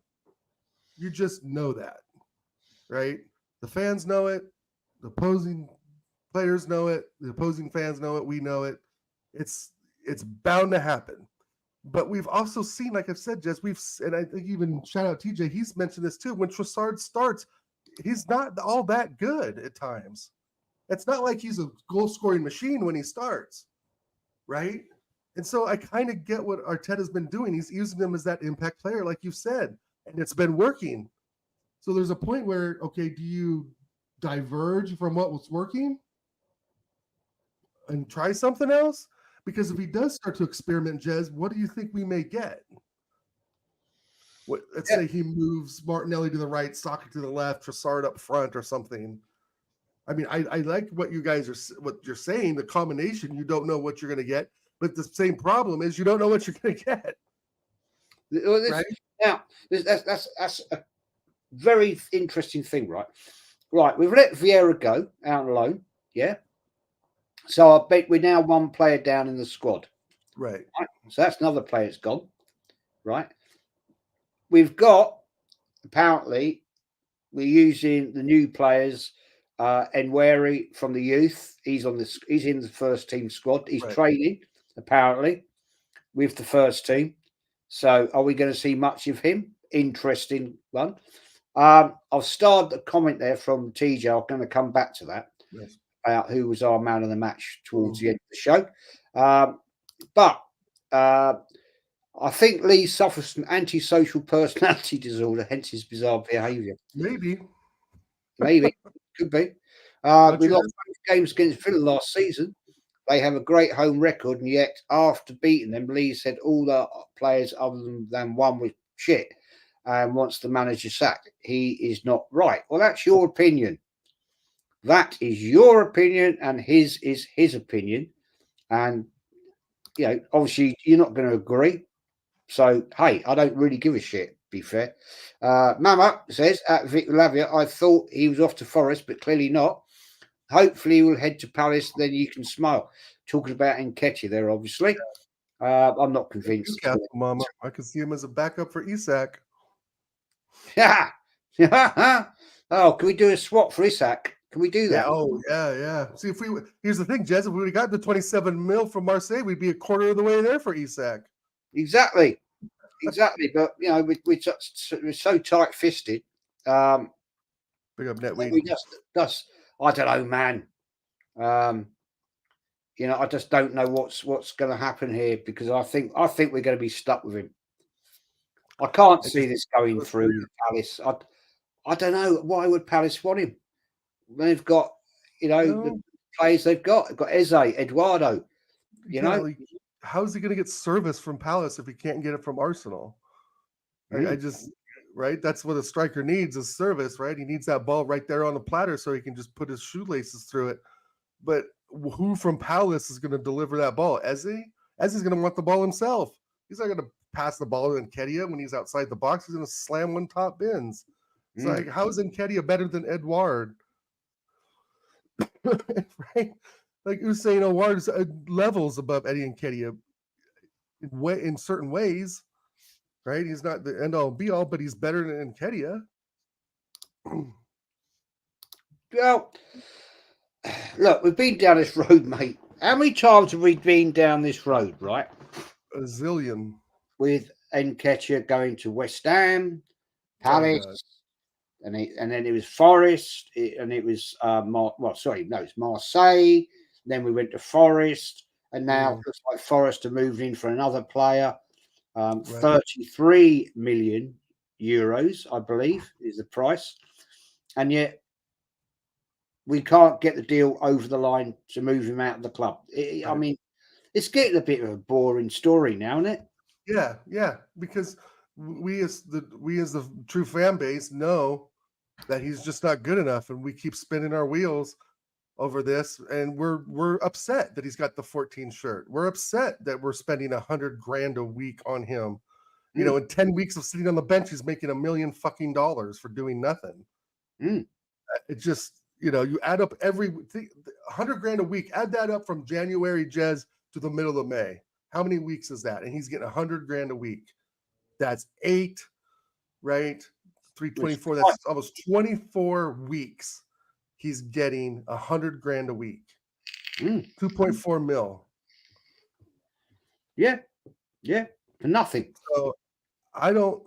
You just know that, right? The fans know it. The opposing players know it. The opposing fans know it. We know it. It's bound to happen. But we've also seen, like I've said, Jess, and I think even shout out TJ, he's mentioned this too. When Trossard starts, he's not all that good at times. It's not like he's a goal-scoring machine when he starts, right? And so I kind of get what Arteta's been doing. He's using them as that impact player, like you've said, and it's been working. So there's a point where, okay, do you diverge from what was working and try something else? Because if he does start to experiment, Jez, what do you think we may get? Let's say he moves Martinelli to the right, Saka to the left, Trossard up front or something. I mean, I like what you're saying, the combination. You don't know what you're going to get, but the same problem is you don't know what you're going to get. Right? Now, that's a very interesting thing, right? Right, we've let Vieira go out on loan, yeah? So I bet we're now one player down in the squad. Right. So that's another player that's gone. Right. We've got, apparently, we're using the new players. Enweri from the youth. He's in the first team squad. He's training, apparently, with the first team. So are we going to see much of him? Interesting one. I've started a comment there from TJ. I'm going to come back to that. Yes. About who was our man of the match towards the end of the show. But I think Lee suffers from antisocial personality disorder, hence his bizarre behaviour. Maybe. Could be. We lost games against Villa last season. They have a great home record, and yet after beating them, Lee said all the players other than one was shit and wants the manager sacked. He is not right. Well, that's your opinion. That is your opinion, and his is his opinion. And, obviously you're not going to agree. So, hey, I don't really give a shit, be fair. Mama says, at Vic Lavia, I thought he was off to Forest, but clearly not. Hopefully he will head to Palace, then you can smile. Talking about Nketiah there, obviously. I'm not convinced. Newcastle, Mama. I could see him as a backup for Isak. Yeah. Oh, can we do a swap for Isak? Can we do that? Yeah. See, here's the thing, Jez. If we would have got the 27 mil from Marseille, we'd be a quarter of the way there for Isak. Exactly. But we're so tight-fisted. Big up Netweed. We just I don't know, man. I just don't know what's going to happen here, because I think we're going to be stuck with him. I can't see this going through Palace. I don't know. Why would Palace want him? They've got, the players they've got. They've got Eze, Eduardo. How's he going to get service from Palace if he can't get it from Arsenal? I just, right? That's what a striker needs, is service, right? He needs that ball right there on the platter so he can just put his shoelaces through it. But who from Palace is going to deliver that ball? Eze? Eze's going to want the ball himself. He's not going to pass the ball to Nketiah when he's outside the box. He's going to slam one top bins. It's like, how is Nketiah better than Edouard? Right? Like Usain Awar's levels above Eddie Nketiah in certain ways, right? He's not the end all be all, but he's better than Nketiah. Well, look, we've been down this road, mate. How many times have we been down this road, right? A zillion. With Nketiah going to West Ham, Palace, and then it was Forest, and it was it's Marseille. Then we went to Forest, and now it looks like Forest are moving in for another player. 33 million euros, I believe, is the price, and yet we can't get the deal over the line to move him out of the club. I mean, it's getting a bit of a boring story now, isn't it? Yeah, because we as the true fan base know that he's just not good enough, and we keep spinning our wheels over this, and we're upset that he's got the 14 shirt. We're upset that we're spending $100,000 a week on him. In 10 weeks of sitting on the bench, he's making $1 million fucking dollars for doing nothing. It just, you add up $100,000 a week, add that up from January, Jez, to the middle of May. How many weeks is that? And he's getting $100,000 a week. That's 8, right? 324. That's almost 24 weeks. He's getting $100,000 a week. 2.4 mil. Yeah, for nothing. So I don't.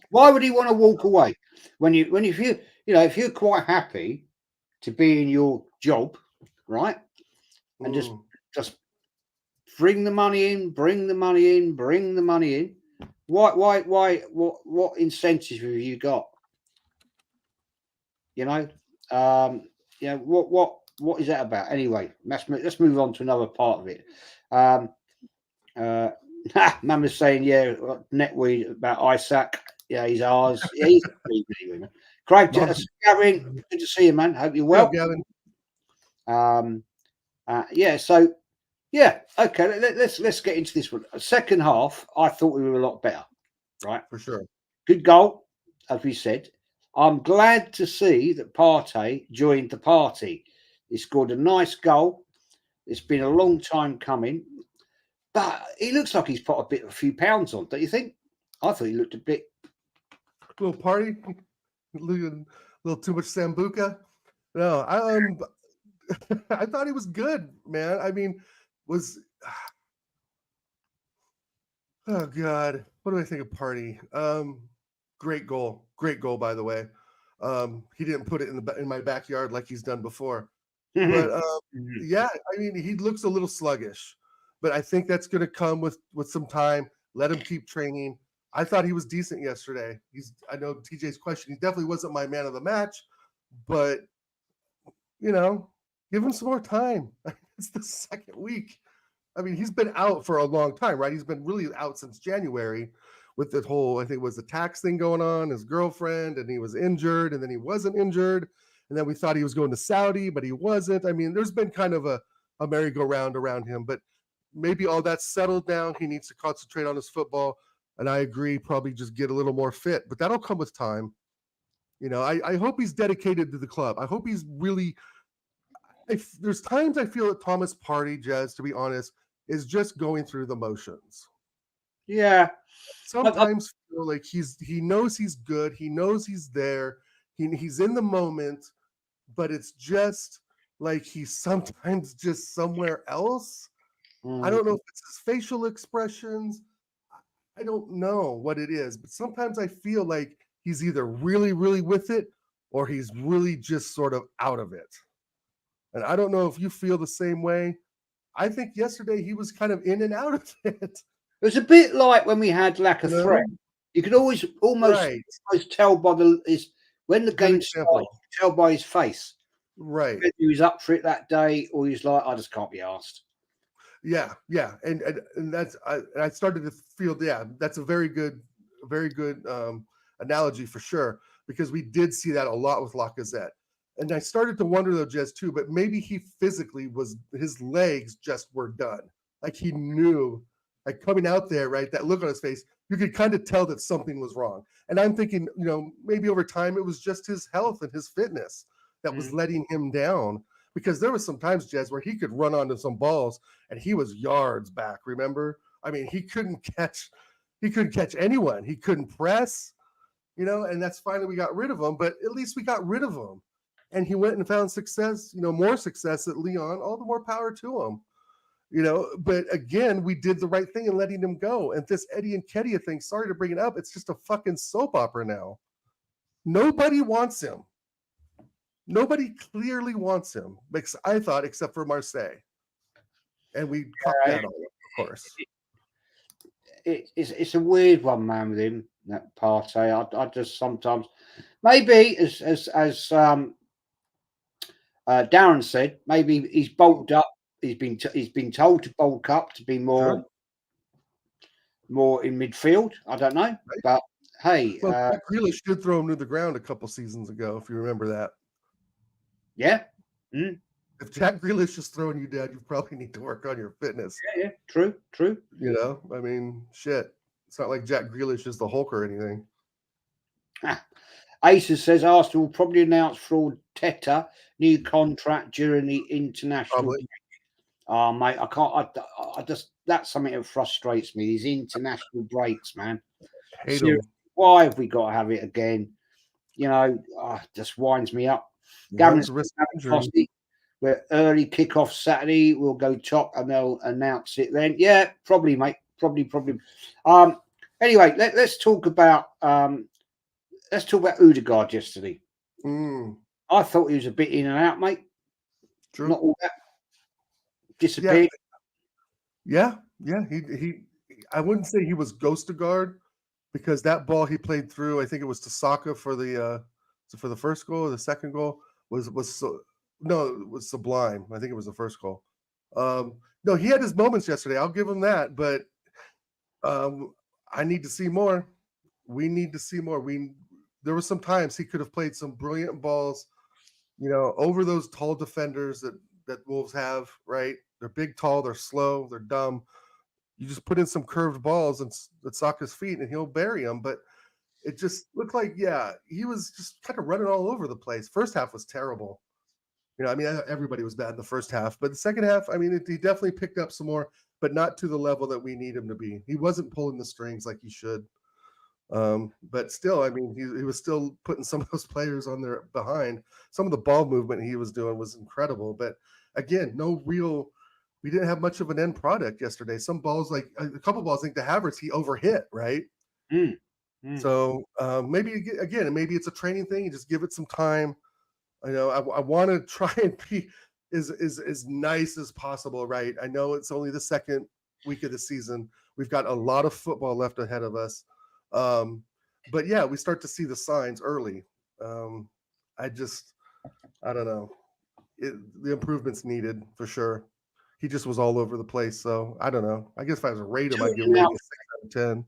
Why would he want to walk away if you're quite happy to be in your job, right? And just bring the money in. Why? What incentives have you got? What is that about? Anyway, let's move on to another part of it. Mama's saying, Netweed about Isak. Yeah, he's ours. Yeah, he's Craig, Gavin, good to see you, man. Hope you're well. Yeah, Gavin. Okay. Let's get into this one. Second half, I thought we were a lot better, right? For sure. Good goal, as we said. I'm glad to see that Partey joined the party. He scored a nice goal. It's been a long time coming. But he looks like he's put a few pounds on, don't you think? I thought he looked a bit. Little party, a little too much sambuca. No, I thought he was good, man. I mean, oh god, what do I think of Party? Great goal, by the way. He didn't put it in my backyard like he's done before, but yeah, I mean, he looks a little sluggish, but I think that's going to come with some time. Let him keep training. I thought he was decent yesterday. I know TJ's question. He definitely wasn't my man of the match, but give him some more time. It's the second week. I mean, he's been out for a long time, right? He's been really out since January with the whole, I think it was the tax thing going on, his girlfriend, and he was injured, and then he wasn't injured. And then we thought he was going to Saudi, but he wasn't. I mean, there's been kind of a merry-go-round around him, but maybe all that's settled down. He needs to concentrate on his football. And I agree, probably just get a little more fit, but that'll come with time. I hope he's dedicated to the club. I hope he's really, there's times I feel that Thomas Partey, Jez, to be honest, is just going through the motions. Yeah. Sometimes feel like he knows he's good. He knows he's there. He's in the moment, but it's just like he's sometimes just somewhere else. I don't know if it's his facial expressions. I don't know what it is, but sometimes I feel like he's either really, really with it or he's really just sort of out of it. And I don't know if you feel the same way. I think yesterday he was kind of in and out of it. It was a bit like when we had lack of threat. You could almost tell by when the game started, you could tell by his face. Right. He was up for it that day, or he's like, I just can't be asked. Yeah. And that's I started to feel, that's a very good analogy for sure, because we did see that a lot with Lacazette. And I started to wonder though, Jez, too, but maybe he physically his legs just were done. Like he knew, like coming out there, right? That look on his face, you could kind of tell that something was wrong. And I'm thinking, maybe over time it was just his health and his fitness that was letting him down. Because there was some times, Jez, where he could run onto some balls and he was yards back. Remember? I mean, he couldn't catch anyone. He couldn't press, and that's finally we got rid of him. But at least we got rid of him. And he went and found success, more success at Lyon. All the more power to him, But again, we did the right thing in letting him go. And this Eddie Nketiah thing, sorry to bring it up, it's just a fucking soap opera now. Nobody wants him. Nobody clearly wants him, I thought, except for Marseille. And we cut that off, of course. It's a weird one, man, with him, that Partey. I just sometimes, maybe as Darren said, maybe he's bulked up. He's been told to bulk up to be more in midfield. I don't know, but hey, Jack Grealish did throw him to the ground a couple seasons ago, if you remember that. Yeah. If Jack Grealish is throwing you down, you probably need to work on your fitness. Yeah. True. I mean, shit. It's not like Jack Grealish is the Hulk or anything. Aces says Arsenal will probably announce for Arteta new contract during the international break. Oh, mate, I can't. I just, that's something that frustrates me. These international breaks, man. Why have we got to have it again? Just winds me up. Gavin's where early kickoff Saturday, we'll go top and they'll announce it then. Yeah, probably, mate. Probably. Anyway, let's talk about Odegaard yesterday. I thought he was a bit in and out, mate. True. Not all that. Disappeared. Yeah. He I wouldn't say he was ghost of guard, because that ball he played through, I think it was to Saka for the first goal or the second goal, it was sublime. I think it was the first goal. No, he had his moments yesterday. I'll give him that, but I need to see more. We need to see more. There were some times he could have played some brilliant balls, over those tall defenders that Wolves have, right? They're big, tall, they're slow, they're dumb. You just put in some curved balls at Saka's feet and he'll bury them. But it just looked like, he was just kind of running all over the place. First half was terrible. I mean, everybody was bad in the first half, but the second half, I mean, he definitely picked up some more, but not to the level that we need him to be. He wasn't pulling the strings like he should. But still, I mean, he was still putting some of those players on their behind. Some of the ball movement he was doing was incredible. But again, we didn't have much of an end product yesterday. Some balls, like a couple balls, I think the Havertz, he overhit, right? So maybe it's a training thing. You just give it some time. I want to try and be as nice as possible, right? I know it's only the second week of the season. We've got a lot of football left ahead of us. But yeah, we start to see the signs early. I don't know. The improvement's needed for sure. He just was all over the place. So I don't know. I guess if I was to rate him, I'd give him maybe a 6 out of 10.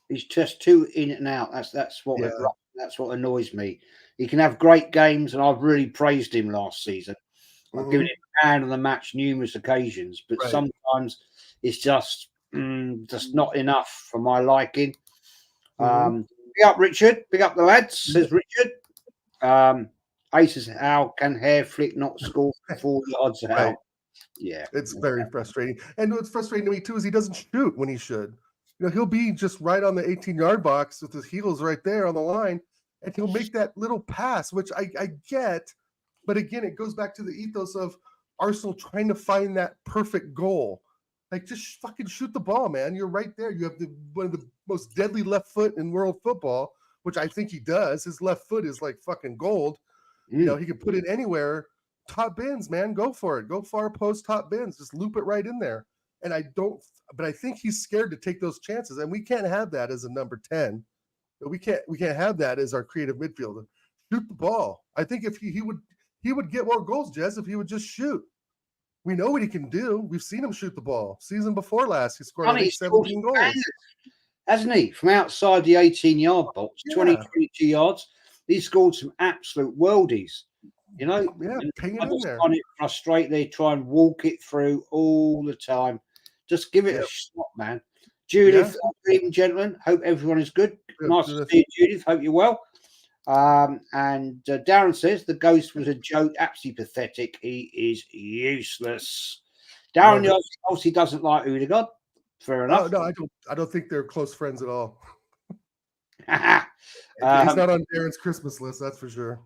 He's just too in and out. That's what annoys me. He can have great games, and I've really praised him last season. I've given him a hand of the match numerous occasions, but sometimes it's just not enough for my liking. Big up Richard, big up the lads, says Richard. Ace says, how can hair flick not score 4 yards out? Right. Yeah, it's very frustrating. And what's frustrating to me too is he doesn't shoot when he should. He'll be just right on the 18-yard box with his heels right there on the line, and he'll make that little pass, which I get. But again, it goes back to the ethos of Arsenal trying to find that perfect goal. Like, just fucking shoot the ball, man. You're right there. You have one of the most deadly left foot in world football, which I think he does. His left foot is like fucking gold. He can put it anywhere. Top bins, man. Go for it. Go far post top bins. Just loop it right in there. And I think he's scared to take those chances. And we can't have that as a number 10. We can't have that as our creative midfielder. Shoot the ball. I think if he would get more goals, Jez, if he would just shoot. We know what he can do. We've seen him shoot the ball. Season before last, he scored 17 goals. Hasn't he? From outside the 18-yard box, 22 yards, he scored some absolute worldies. Ping it in there. Find it frustrating. They try and walk it through all the time. Just give it a shot, man. Judith, good evening, gentlemen. Hope everyone is good. Nice to see you, Judith. Hope you're well. And Darren says the ghost was a joke, absolutely pathetic. He is useless. Darren obviously doesn't like Odegaard. Fair enough. No, I don't think they're close friends at all. He's not on Darren's Christmas list, that's for sure.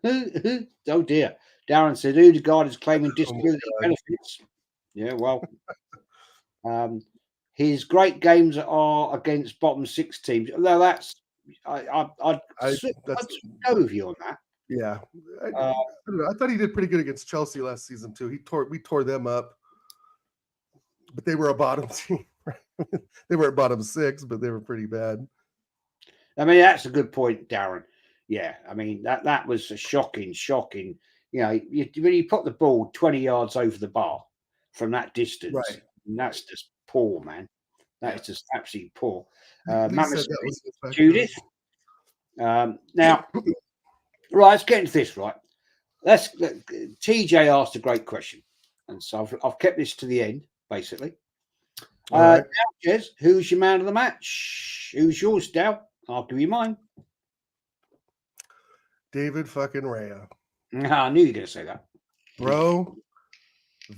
Oh dear. Darren said Odegaard is claiming disability benefits. Yeah, well, his great games are against bottom 6 teams. Although that's I'd go with you on that. Yeah, I thought he did pretty good against Chelsea last season too. We tore them up, but they were a bottom team. They were at bottom 6, but they were pretty bad. I mean, that's a good point, Darren. Yeah, I mean that was a shocking. When you put the ball 20 yards over the bar from that distance, right. And that's just poor, man. That is just absolutely poor. Judith. Now, right, let's get into this. Right, TJ asked a great question, and so I've kept this to the end, basically. Now, Jez, who's your man of the match? Who's yours, Dow? I'll give you mine. David fucking Raya. I knew you were going to say that. Bro,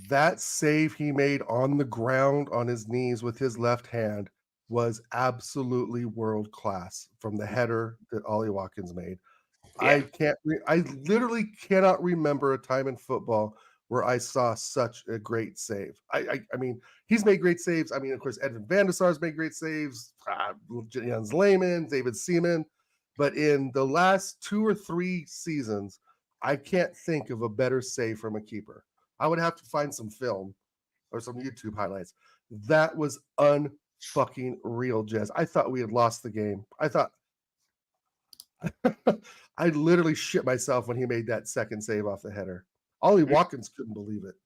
that save he made on the ground on his knees with his left hand was absolutely world class from the header that Ollie Watkins made. Yeah. I literally cannot remember a time in football where I saw such a great save. I mean, he's made great saves. I mean, of course, Edwin van der Sar's made great saves. Jens Lehmann, David Seaman. But in the last 2 or 3 seasons, I can't think of a better save from a keeper. I would have to find some film or some YouTube highlights. That was unfucking real, Jez. I thought we had lost the game. I thought I literally shit myself when he made that second save off the header. Ollie Watkins couldn't believe it.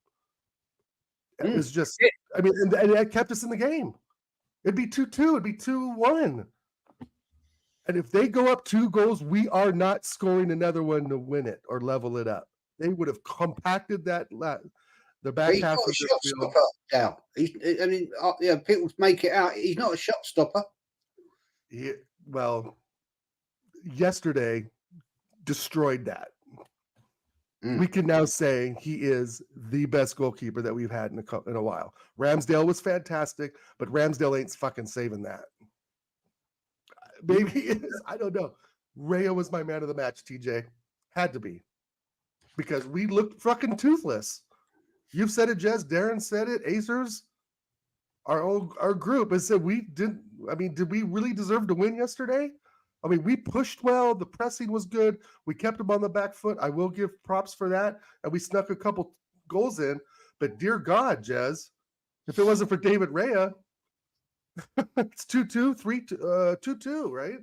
It was just, I mean, and it kept us in the game. It'd be 2-2. It'd be 2-1. And if they go up 2 goals, we are not scoring another one to win it or level it up. They would have compacted the back half of the field. Down. People make it out. He's not a shot stopper. Well, yesterday destroyed that. we can now say he is the best goalkeeper that we've had in a while. Ramsdale was fantastic, but Ramsdale ain't fucking saving that. Maybe it is. I don't know. Raya was my man of the match, TJ. Had to be. Because we looked fucking toothless. You've said it, Jez. Darren said it. Acers, our group has said we didn't. I mean, did we really deserve to win yesterday? I mean, we pushed well. The pressing was good. We kept them on the back foot. I will give props for that. And we snuck a couple goals in. But dear God, Jez, if it wasn't for David Raya, it's 2-2, 2-2, right?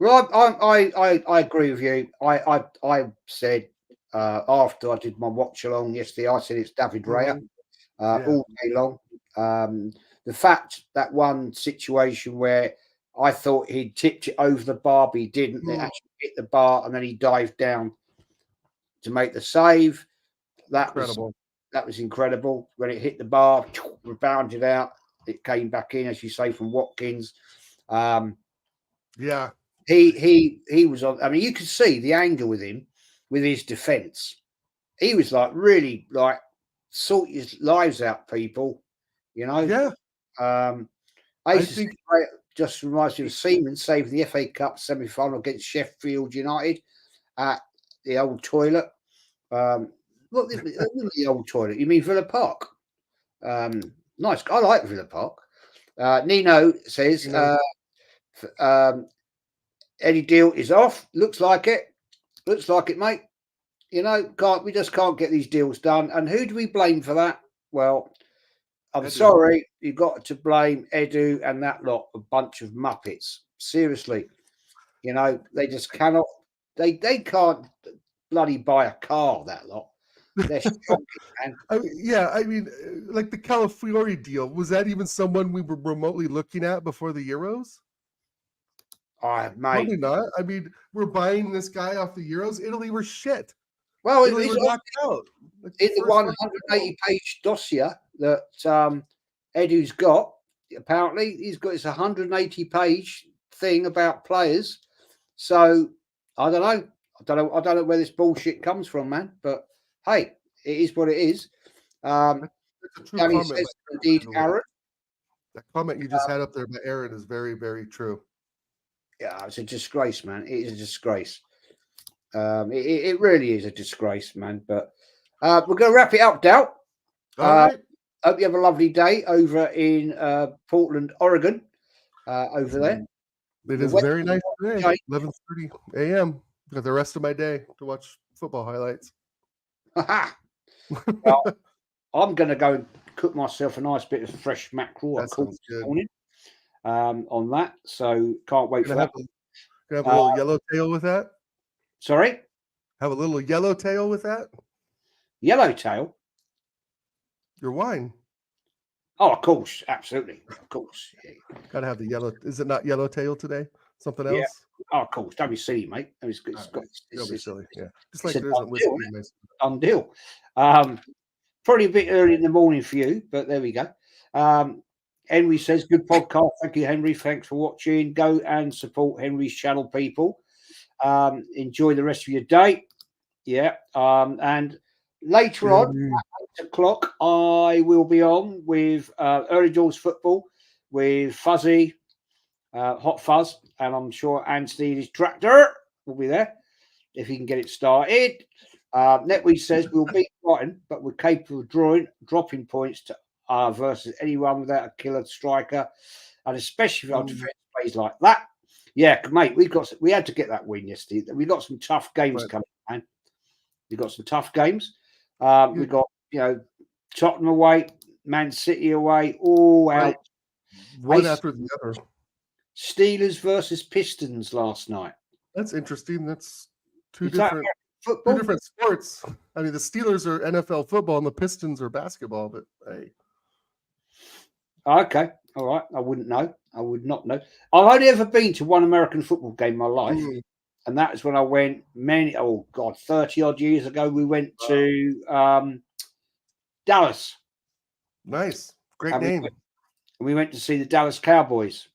Well, I agree with you. I said after I did my watch along yesterday, I said it's David Raya all day long. The fact that one situation where I thought he'd tipped it over the bar, but he didn't. It actually hit the bar, and then he dived down to make the save. That was incredible. When it hit the bar, rebounded out. It came back in, as you say, from Watkins. Yeah. He was on. I mean, you could see the anger with him, with his defence. He was like really like sort his lives out, people. You know. Yeah. I think just reminds me of Seaman saving the FA Cup semi-final against Sheffield United at the old toilet. What the old toilet? You mean Villa Park? Nice. I like Villa Park. Nino says Eddie Deal is off. Looks like it. Looks like it, mate. You know, we just can't get these deals done. And who do we blame for that? Well, I'm sorry, you've got to blame Edu and that lot, a bunch of muppets. Seriously. You know, they just cannot, they can't bloody buy a car, that lot. They're shocking, man. I mean, like the Calafiori deal, was that even someone we were remotely looking at before the Euros? Probably not. I mean, we're buying this guy off the Euros. Italy were shit. Well, Italy were knocked out. In the 180-page dossier that Edu's got, apparently he's got his 180-page thing about players. So I don't know. I don't know where this bullshit comes from, man. But hey, it is what it is. Danny says, indeed, Aaron. That comment you just had up there by Aaron is very, very true. Yeah, it's a disgrace, man. It is a disgrace. It really is a disgrace, man. But we're going to wrap it up, Dow. All right. Hope you have a lovely day over in Portland, Oregon. Over there. It is very nice today. 11:30 a.m. Got the rest of my day to watch football highlights. Well, I'm going to go and cook myself a nice bit of fresh mackerel. I caught this morning on that, so can't wait for that. Have a little yellowtail with that. Sorry? Have a little yellowtail with that. Yellowtail? Your wine. Oh, of course, absolutely, of course. Yeah. Gotta have the yellow. Is it not yellowtail today? Something else? Yeah. Oh, of course. Don't be silly, mate. It's silly. Yeah. Just like there isn't whiskey. Done deal. Probably a bit early in the morning for you, but there we go. Henry says, good podcast. Thank you, Henry. Thanks for watching. Go and support Henry's channel, people. Enjoy the rest of your day. Yeah. And later on, at 8 o'clock, I will be on with Early Doors Football with Fuzzy, Hot Fuzz, and I'm sure Anstey's Tractor will be there if he can get it started. Netweed says we'll beat Brighton, but we're capable of dropping points to versus anyone without a killer striker, and especially if our defence plays like that. Yeah, mate, we had to get that win yesterday. We got some tough games coming, man. We got some tough games. We got Tottenham away, Man City away, all out. One after the other. Steelers versus Pistons last night. That's interesting. That's two different sports. I mean, the Steelers are NFL football and the Pistons are basketball, but hey. Okay. All right. I wouldn't know. I would not know. I've only ever been to one American football game in my life. And that is when I went 30 odd years ago. We went to Dallas. Nice. Great name. We went to see the Dallas Cowboys.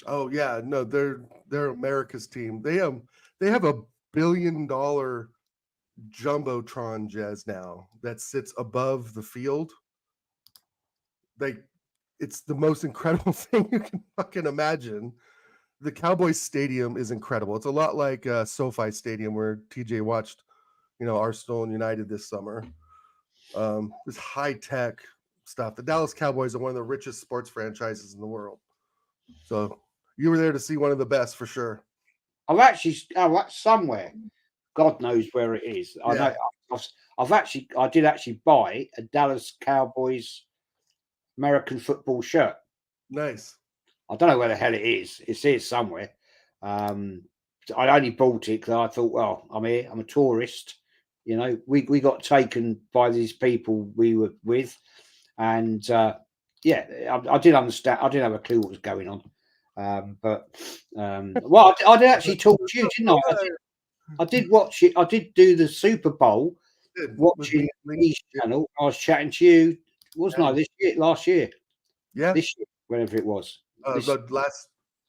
Oh yeah, no, they're America's team. They have $1 billion jumbotron, Jez, now that sits above the field. Like, it's the most incredible thing you can fucking imagine. The Cowboys Stadium is incredible. It's a lot like SoFi Stadium where TJ watched, Arsenal and United this summer. This high tech stuff. The Dallas Cowboys are one of the richest sports franchises in the world. So you were there to see one of the best for sure. I've somewhere. God knows where it is. I know. I did actually buy a Dallas Cowboys American football shirt. Nice. I don't know where the hell it is. It's here somewhere. I only bought it because I thought, well, I'm here. I'm a tourist. We got taken by these people we were with, and I did understand. I didn't have a clue what was going on. Well, I did actually talk to you, didn't I? I did watch it. I did do the Super Bowl watching Lee's channel. I was chatting to you, wasn't I? Last year. Yeah. This year, whenever it was. It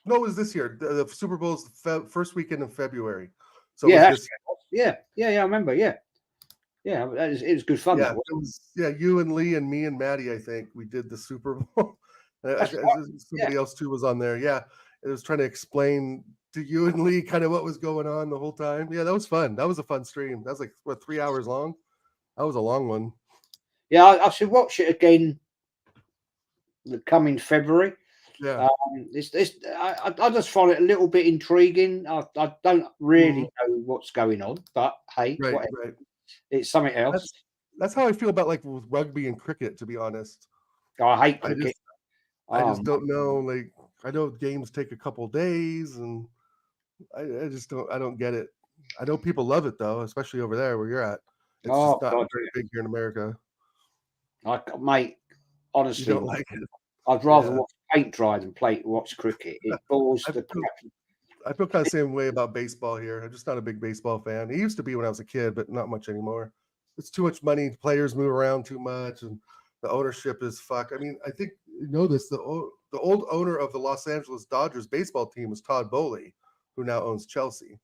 was this year. The Super Bowl's first weekend in February. So yeah, it was this year. I remember. Yeah, it was good fun. Yeah, you and Lee and me and Maddie. I think we did the Super Bowl. Somebody else too was on there. Yeah, it was trying to explain to you and Lee kind of what was going on the whole time. Yeah, that was fun. That was a fun stream. That was like 3 hours long. That was a long one. Yeah, I should watch it again. The coming February. Yeah, I just find it a little bit intriguing. I don't really know what's going on, but hey, whatever. It's something else. That's how I feel about like with rugby and cricket, to be honest. I hate cricket. I just don't know. Like, I know games take a couple days, and I just don't. I don't get it. I know people love it though, especially over there where you're at. It's just not very big here in America. Mate, honestly, you don't like it. I'd rather watch paint dry than watch cricket. It bores the crap. I feel kind of the same way about baseball here. I'm just not a big baseball fan. It used to be when I was a kid, but not much anymore. It's too much money. Players move around too much, and the ownership is fuck. I mean, I think you know this. The old owner of the Los Angeles Dodgers baseball team was Todd Bowley, who now owns Chelsea.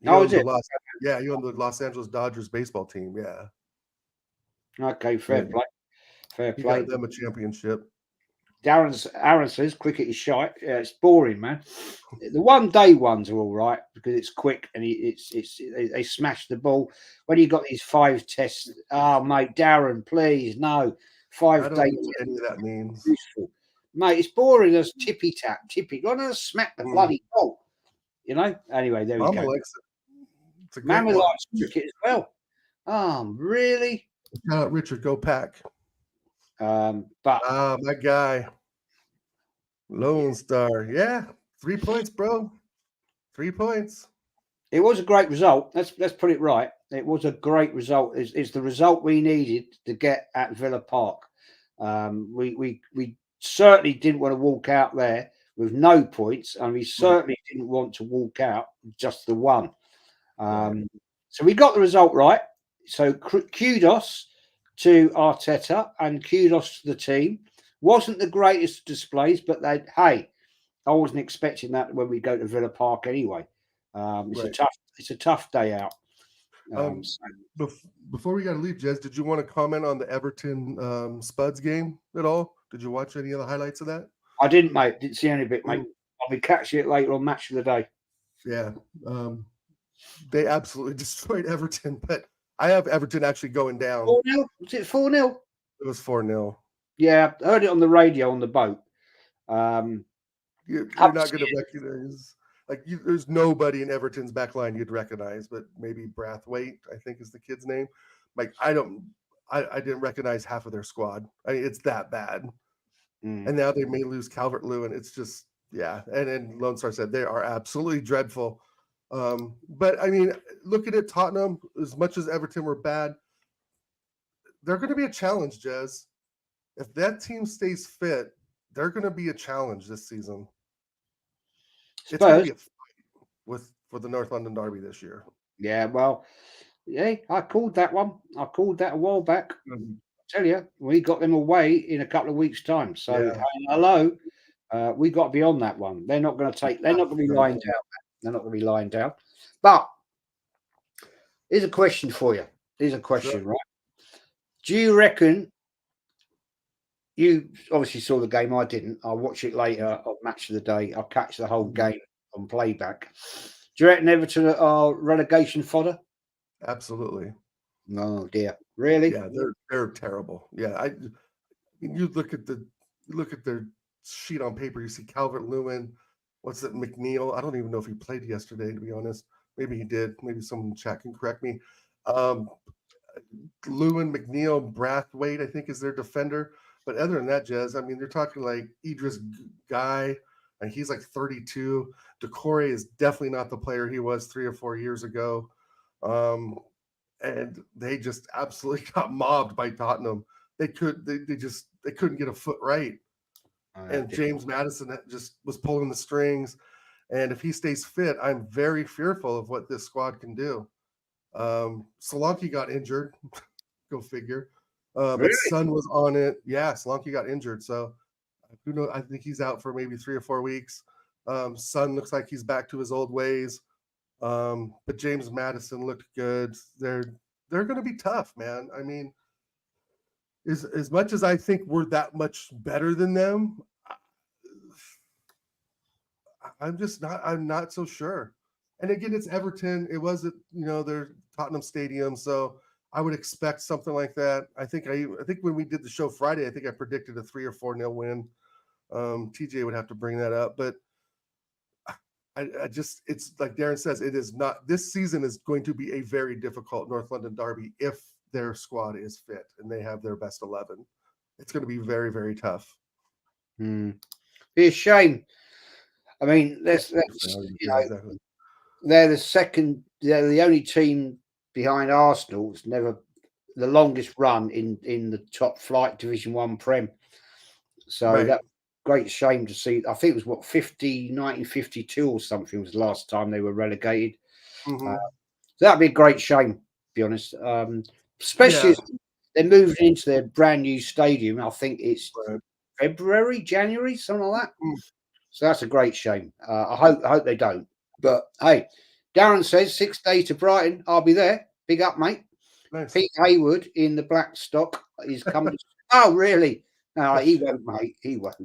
He owned the Los Angeles Dodgers baseball team. Yeah. Okay, fair play. Fair play. He got them a championship. Aaron says cricket is shite. Yeah, it's boring, man. The one-day ones are all right because it's quick and they smash the ball. When you got these 5 tests, mate, Darren, please no 5 days. I don't know what any of that means, useful, mate. It's boring as tippy tap. Why don't I smack the bloody ball? Anyway, there we go. Likes it. Mama likes cricket as well. Really? Richard, go Pack. But my guy, Lone Star. Yeah, 3 points, bro. 3 points. It was a great result. Let's put it right. It was a great result. It's the result we needed to get at Villa Park. We certainly didn't want to walk out there with no points, and we certainly didn't want to walk out with just the one. So we got the result right. So kudos to Arteta and kudos to the team. Wasn't the greatest displays, but I wasn't expecting that when we go to Villa Park anyway. It's a tough day out. Before we got to leave, Jez, did you want to comment on the Everton Spuds game at all? Did you watch any of the highlights of that? I didn't, mate. Didn't see any bit, mate. I'll be catching it later on Match of the Day. Yeah. They absolutely destroyed Everton, but I have Everton actually going down. 4-0? Was it 4-0? It was 4-0. Yeah, I heard it on the radio on the boat. You're not going to recognize. There's nobody in Everton's back line you'd recognize, but maybe Brathwaite, I think is the kid's name. I didn't recognize half of their squad. It's that bad. And now they may lose Calvert-Lewin. It's just, And Lone Star said they are absolutely dreadful. But I mean, looking at Tottenham, as much as Everton were bad, they're going to be a challenge, Jez. If that team stays fit, they're going to be a challenge this season. It's going to be a fight for the North London Derby this year. Yeah, well, I called that one. I called that a while back. I tell you, we got them away in a couple of weeks' time. So, hello, we got to be on that one. They're not going to be lying down. They're not going to be lying down. But Here's a question for you. Here's a question, right? Do you reckon you obviously saw the game? I didn't. I'll watch it later on Match of the Day. I'll catch the whole game on playback. Do you reckon Everton are relegation fodder? Absolutely. No, dear. Really? Yeah, they're terrible. Yeah, you look at their sheet on paper. You see Calvert-Lewin. What's it? McNeil. I don't even know if he played yesterday. To be honest, maybe he did. Maybe someone in chat can correct me. Lewin, McNeil, Brathwaite, I think is their defender. But other than that, Jez, I mean, they're talking like Idris Guy, and he's like 32. Decore is definitely not the player he was 3 or 4 years ago. And they just absolutely got mobbed by Tottenham. They couldn't get a foot right. And James Maddison just was pulling the strings. And if he stays fit, I'm very fearful of what this squad can do. Solanke got injured. Go figure. Really? But Son was on it. Yeah, Solanke got injured. So who knows? I think he's out for maybe 3 or 4 weeks. Son looks like he's back to his old ways. But James Maddison looked good. They're going to be tough, man. I mean, as much as I think we're that much better than them, I'm not so sure. And again, it's Everton. It wasn't, their Tottenham Stadium, so I would expect something like that. I think when we did the show Friday, I think I predicted a 3 or 4-0 win. TJ would have to bring that up, but it's like Darren says, it is not. This season is going to be a very difficult North London derby if their squad is fit and they have their best 11. It's going to be very, very tough. Be a shame. I mean, exactly. They're the second. They're the only team behind Arsenal. It's never the longest run in the top flight Division 1 Prem. So that great shame to see. I think it was 1952 or something was the last time they were relegated. Mm-hmm. So that'd be a great shame, to be honest. Especially as they're moving into their brand new stadium. I think it's February, January, something like that. So that's a great shame. I hope they don't. But hey, Darren says 6 days to Brighton. I'll be there. Big up, mate. Nice. Pete Hayward in the black stock is coming. Oh, really? No, he won't, mate. He won't.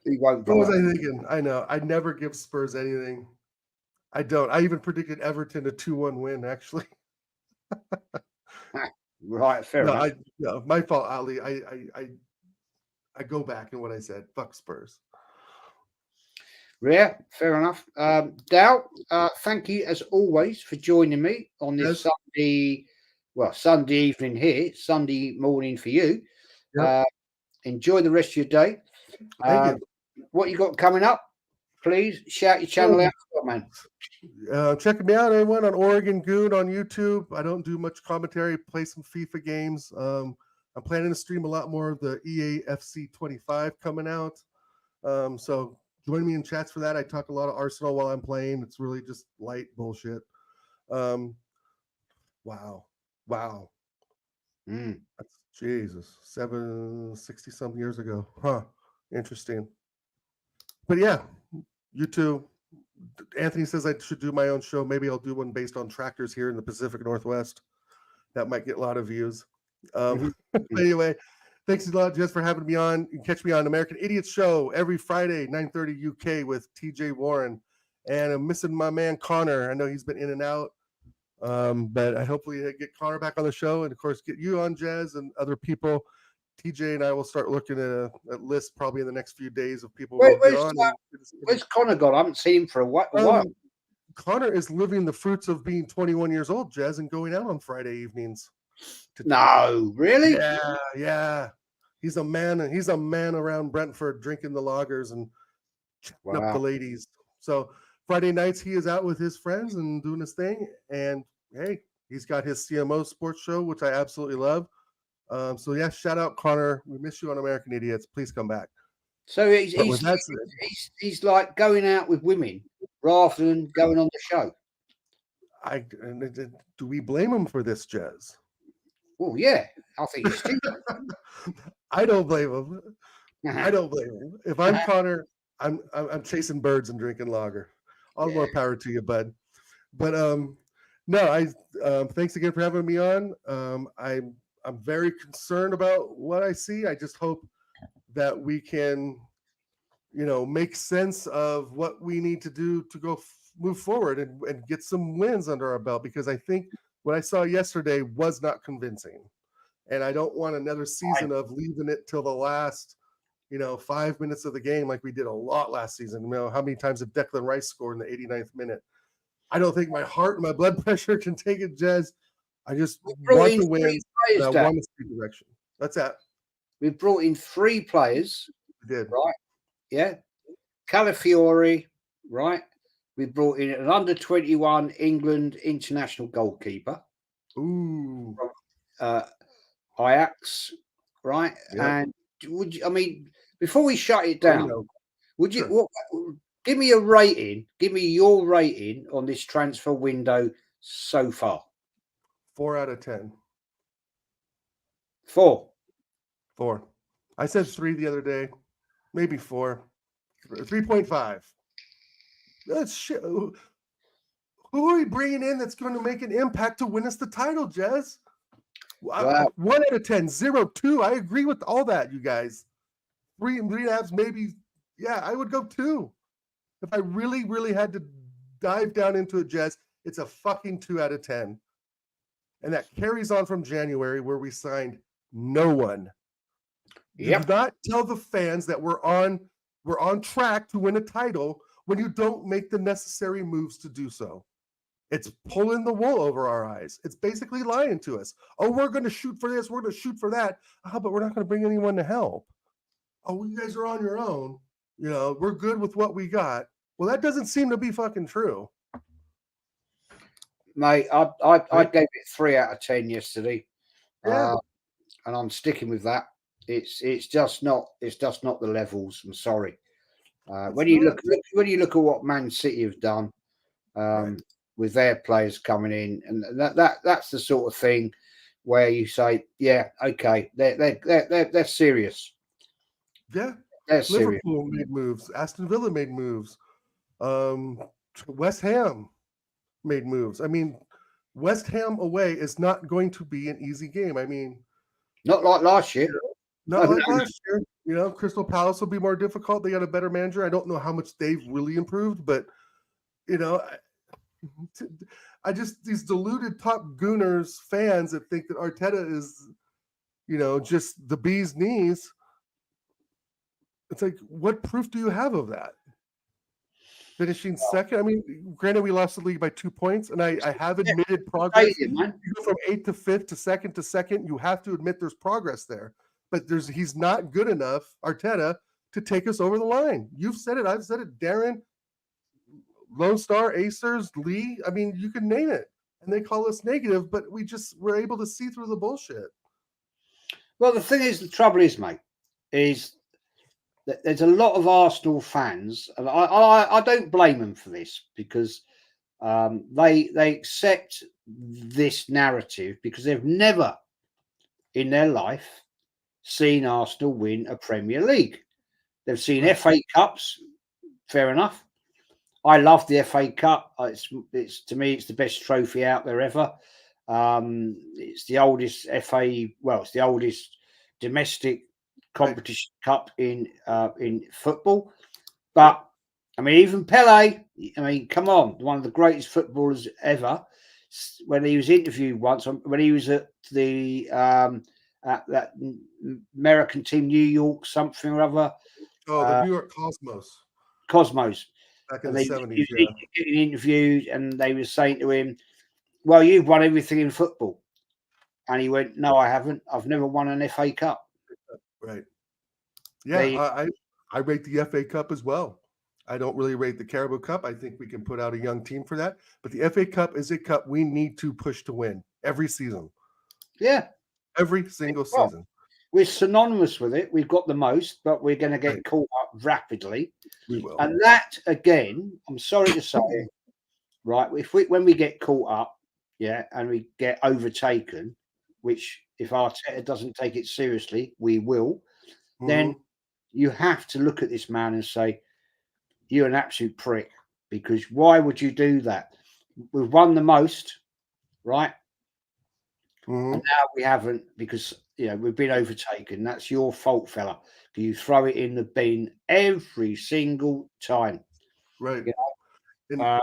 He won't. What was I thinking? I know. I never give Spurs anything. I don't. I even predicted Everton a 2-1 win, actually. Right, fair enough. My fault, Ali. I go back in what I said. Fuck Spurs. Yeah, fair enough. Dow, thank you as always for joining me on this Sunday evening here, Sunday morning for you. Yep. Enjoy the rest of your day. Thank you. What you got coming up? Please shout your channel out, man. Check me out, everyone, on Oregon Goon on YouTube. I don't do much commentary. Play some FIFA games. I'm planning to stream a lot more of the EA FC 25 coming out. So join me in chats for that. I talk a lot of Arsenal while I'm playing. It's really just light bullshit. Wow. That's Jesus. 60 some years ago. Huh. Interesting. But yeah, you too. Anthony says I should do my own show. Maybe I'll do one based on tractors here in the Pacific Northwest. That might get a lot of views. Anyway, thanks a lot, Jess, for having me on. You can catch me on American Idiots Show every Friday, 9:30 UK with TJ Warren. And I'm missing my man Connor. I know he's been in and out. But I hopefully get Connor back on the show and, of course, get you on, Jez, and other people. TJ and I will start looking at a list probably in the next few days of people. Where's Connor gone? I haven't seen him for a while. Connor is living the fruits of being 21 years old, Jez, and going out on Friday evenings. No, really? Yeah. He's a man around Brentford drinking the lagers and chatting up the ladies. So Friday nights he is out with his friends and doing his thing. And hey, he's got his CMO sports show, which I absolutely love. So yeah, shout out Connor. We miss you on American Idiots. Please come back. So he's like going out with women rather than going on the show. Do we blame him for this, Jez? Oh yeah, I think he's stupid. I don't blame him. I don't blame him. If I'm Connor, I'm chasing birds and drinking lager. All more power to you, bud. But No, thanks again for having me on. I'm very concerned about what I see. I just hope that we can, make sense of what we need to do to move forward and get some wins under our belt, because I think what I saw yesterday was not convincing. And I don't want another season of leaving it till the last, 5 minutes of the game like we did a lot last season. How many times did Declan Rice score in the 89th minute? I don't think my heart and my blood pressure can take it, Jez. I just want to win, and I want to see direction. That's that. We brought in 3 players. We did. Right. Yeah. Calafiore, right? We brought in an under-21 England international goalkeeper. Ooh. From, Ajax, right? Yep. And before we shut it down, would you give me a rating? Give me your rating on this transfer window so far. 4 out of 10. 4. I said 3 the other day, maybe 4. 3.5. That's shit. Who are we bringing in that's going to make an impact to win us the title, Jez? Wow. 1 out of 10, 0, 2. I agree with all that, you guys. 3.5, maybe. Yeah, I would go 2. If I really, really had to dive down into it, Jez, it's a fucking 2 out of 10. And that carries on from January, where we signed no one. Yep. Do not tell the fans that we're on track to win a title when you don't make the necessary moves to do so. It's pulling the wool over our eyes. It's basically lying to us. Oh, we're going to shoot for this. We're going to shoot for that. Oh, but we're not going to bring anyone to help. Oh, you guys are on your own. We're good with what we got. Well, that doesn't seem to be fucking true. Mate, I gave it 3 out of 10 yesterday. Yeah. And I'm sticking with that. It's just not the levels. I'm sorry. When you look at what Man City have done, with their players coming in, and that's the sort of thing where you say, yeah, okay, they're serious. Yeah, they're serious. Liverpool made moves. Aston Villa made moves. West Ham made moves. I mean, West Ham away is not going to be an easy game. I mean, not like last year. Last year. Crystal Palace will be more difficult. They got a better manager. I don't know how much they've really improved, but I just, these deluded top Gooners fans that think that Arteta is, just the bee's knees. It's like, what proof do you have of that? Finishing second. I mean, granted, we lost the league by 2 points, and I have admitted progress. You go from 8th to 5th to second. You have to admit there's progress there, but he's not good enough, Arteta, to take us over the line. You've said it. I've said it. Darren, Lone Star, Acers, Lee. I mean, you can name it, and they call us negative, but we're able to see through the bullshit. Well, the thing is, the trouble is, mate, is that there's a lot of Arsenal fans, and I don't blame them for this, because they accept this narrative because they've never in their life seen Arsenal win a Premier League. They've seen FA Cups, fair enough. I love the FA Cup. It's to me, it's the best trophy out there ever. It's the oldest it's the oldest domestic competition cup in football. But I mean, even Pele, I mean, come on, one of the greatest footballers ever. When he was interviewed once, when he was at the at that American team, New York something or other. Oh, the New York Cosmos. Back in the 70s, getting interviewed, and they were saying to him, well, you've won everything in football. And he went, no, I haven't. I've never won an FA Cup. Right. Yeah, I rate the FA Cup as well. I don't really rate the Carabao Cup. I think we can put out a young team for that. But the FA Cup is a cup we need to push to win every season. Yeah. Every single season. We're synonymous with it. We've got the most, but we're going to get caught up rapidly. We will. And that, again, I'm sorry to say, right, when we get caught up, and we get overtaken, which if Arteta doesn't take it seriously, we will, then you have to look at this man and say, you're an absolute prick, because why would you do that? We've won the most right? Mhm. And now we haven't because we've been overtaken. That's your fault, fella. You throw it in the bin every single time. Right. You And Uh,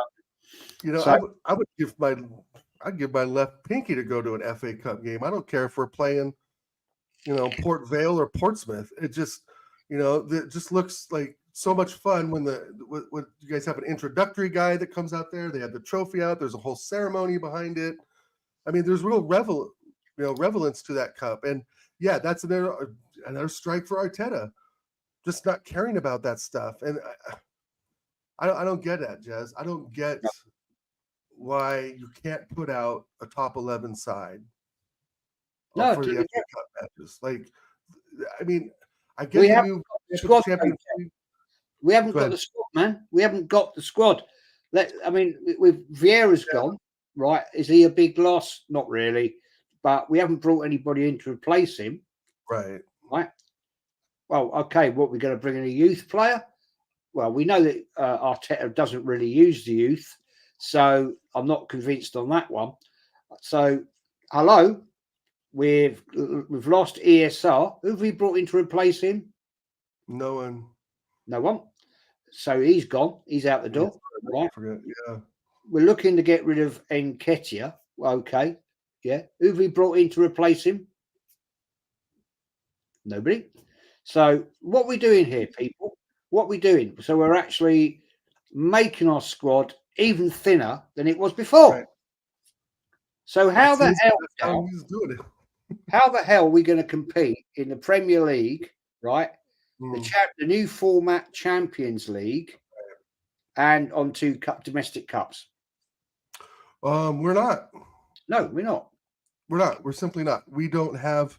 so I'd give my left pinky to go to an FA Cup game. I don't care if we're playing, Port Vale or Portsmouth. It just, it just looks like so much fun when when you guys have an introductory guy that comes out there. They have the trophy out. There's a whole ceremony behind it. I mean, there's real relevance to that cup. And yeah, that's another strike for Arteta, just not caring about that stuff. And I don't get that, Jez. I don't get why you can't put out a top 11 side no, for the FA Cup matches. Like, I mean, I get we the haven't new got the squad. Champions League. We haven't Go got ahead. the squad, man. We haven't got the squad. With Vieira's gone, right? Is he a big loss? Not really, but we haven't brought anybody in to replace him, Right. right? Well, okay. What, we're going to bring in a youth player? Well, we know that Arteta doesn't really use the youth, so I'm not convinced on that one. So, hello, we've lost ESR. Who have we brought in to replace him? No one. No one. So he's gone. He's out the door. Right. Forget. Yeah. We're looking to get rid of Nketiah. Okay. Yeah. Who have we brought in to replace him? Nobody. So what are we doing here, people? What are we doing? So we're actually making our squad even thinner than it was before. Right. So how the hell are we going to compete in the Premier League, right? The new format Champions League and on two domestic cups? We're not. No, we're not. We're not. We're simply not. We don't have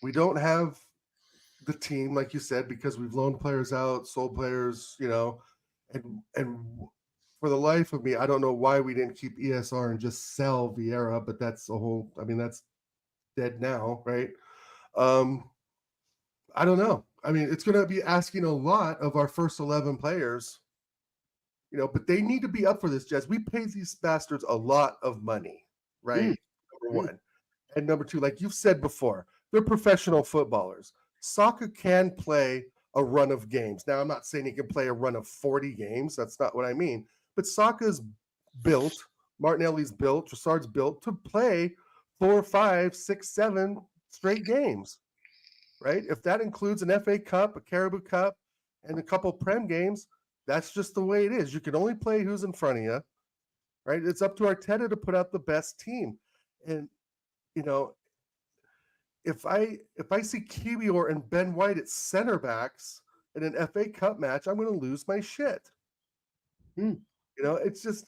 the team, like you said, because we've loaned players out, sold players, and for the life of me, I don't know why we didn't keep ESR and just sell Vieira, but that's that's dead now, right? I don't know. I mean, it's going to be asking a lot of our first 11 players, but they need to be up for this, Jez. We pay these bastards a lot of money, right? Number one. And number two, like you've said before, they're professional footballers. Soccer can play a run of games. Now, I'm not saying he can play a run of 40 games. That's not what I mean. But Saka's built, Martinelli's built, Trossard's built to play 4, 5, 6, 7 straight games, right? If that includes an FA Cup, a Carabao Cup, and a couple Prem games, that's just the way it is. You can only play who's in front of you, right? It's up to Arteta to put out the best team. And, if I see Kiwior and Ben White at center backs in an FA Cup match, I'm going to lose my shit. It's just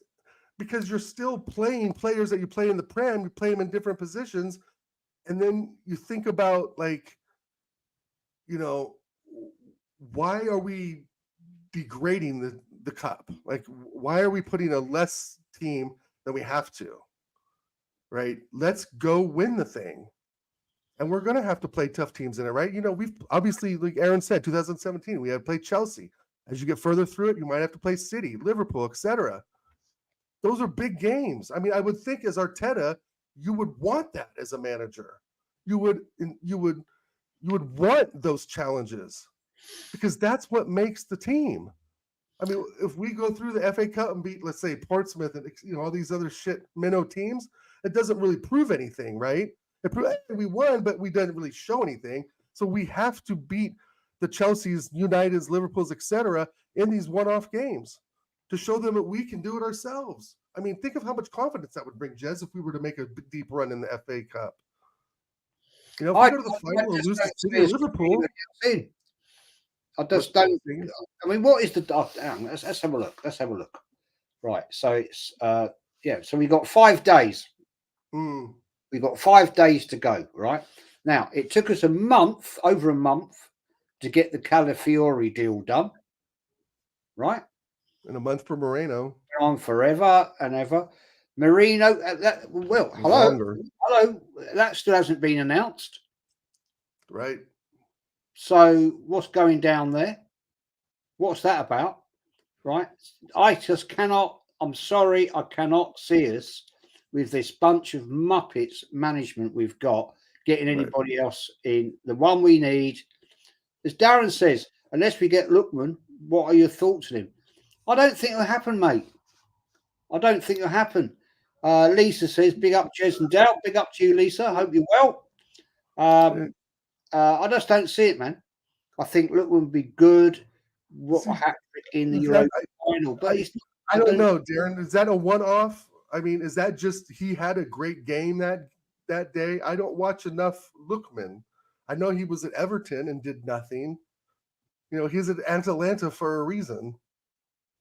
because you're still playing players that you play in the Prem, you play them in different positions, and then you think about why are we degrading the cup? Like, why are we putting a less team than we have to? Right? Let's go win the thing. And we're going to have to play tough teams in it, right? We've obviously, like Aaron said, 2017, we had to play Chelsea. As you get further through it, you might have to play City, Liverpool, etc. Those are big games. I mean, I would think as Arteta, you would want that as a manager. You would want those challenges because that's what makes the team. I mean, if we go through the FA Cup and beat, let's say, Portsmouth and all these other minnow teams, it doesn't really prove anything, right? We won, but we didn't really show anything. So we have to beat the Chelseas, Uniteds, Liverpools, etc. in these one-off games to show them that we can do it ourselves. I mean, think of how much confidence that would bring, Jez, if we were to make a deep run in the FA Cup. If we go to the final and lose to City or Liverpool, I just don't. I mean, what is the? Let's have a look. Let's have a look. Right. So it's So we got 5 days. We've got 5 days to go. Right now, it took us over a month, to get the Calafiori deal done. Right. And a month for Moreno. On forever and ever. Marino. Hello. That still hasn't been announced. Right. So what's going down there? What's that about? Right. I just cannot. I'm sorry. I cannot see us with this bunch of Muppets management we've got, getting anybody else in. The one we need, as Darren says, unless we get Lookman, what are your thoughts on him? I don't think it'll happen, mate. I don't think it'll happen. Lisa says, big up Jez and Dal. Big up to you, Lisa. Hope you're well. I just don't see it, man. I think Lookman would be good. What hat trick in the Europa final? But I don't know, Darren. Is that a one-off? I mean, is that just he had a great game that day? I don't watch enough Lookman. I know he was at Everton and did nothing. You know, he's at Atalanta for a reason.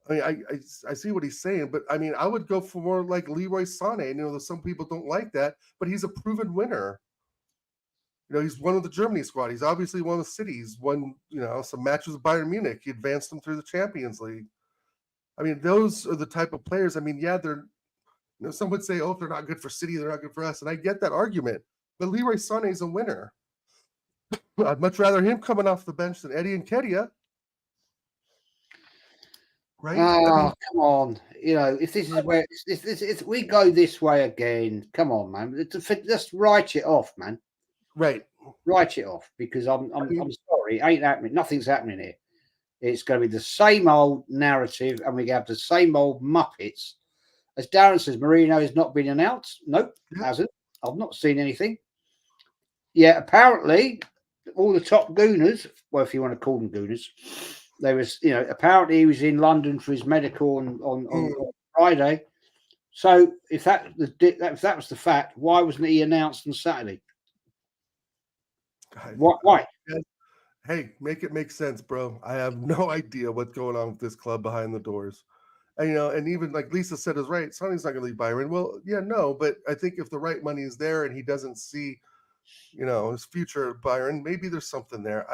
I mean, I see what he's saying, but I mean, I would go for more like Leroy Sané. You know, some people don't like that, but he's a proven winner. You know, he's one of the Germany squad. He's obviously one of the cities. Won, you know, some matches with Bayern Munich. He advanced them through the Champions League. I mean, those are the type of players. I mean, yeah, they're, you know, some would say, oh, if they're not good for City, they're not good for us. And I get that argument. But Leroy Sané is a winner. I'd much rather him coming off the bench than Eddie Nketiah. Right? Come on. You know, if this is where if we go this way again, come on, man. Just write it off, man. Right. Write it off, because I'm sorry, it ain't happening. Nothing's happening here. It's going to be the same old narrative, and we have the same old Muppets. As Darren says, Marino has not been announced. Nope, hasn't. I've not seen anything. Yeah, apparently, all the top gooners, well, if you want to call them gooners, there was, you know, apparently he was in London for his medical on Friday. So if that was the fact, why wasn't he announced on Saturday? Why? Hey, make it make sense, bro. I have no idea what's going on with this club behind the doors. And, you know, and even like Lisa said is right, Sonny's not going to leave Byron. Well, yeah, no, but I think if the right money is there and he doesn't see, you know, his future at Byron, maybe there's something there.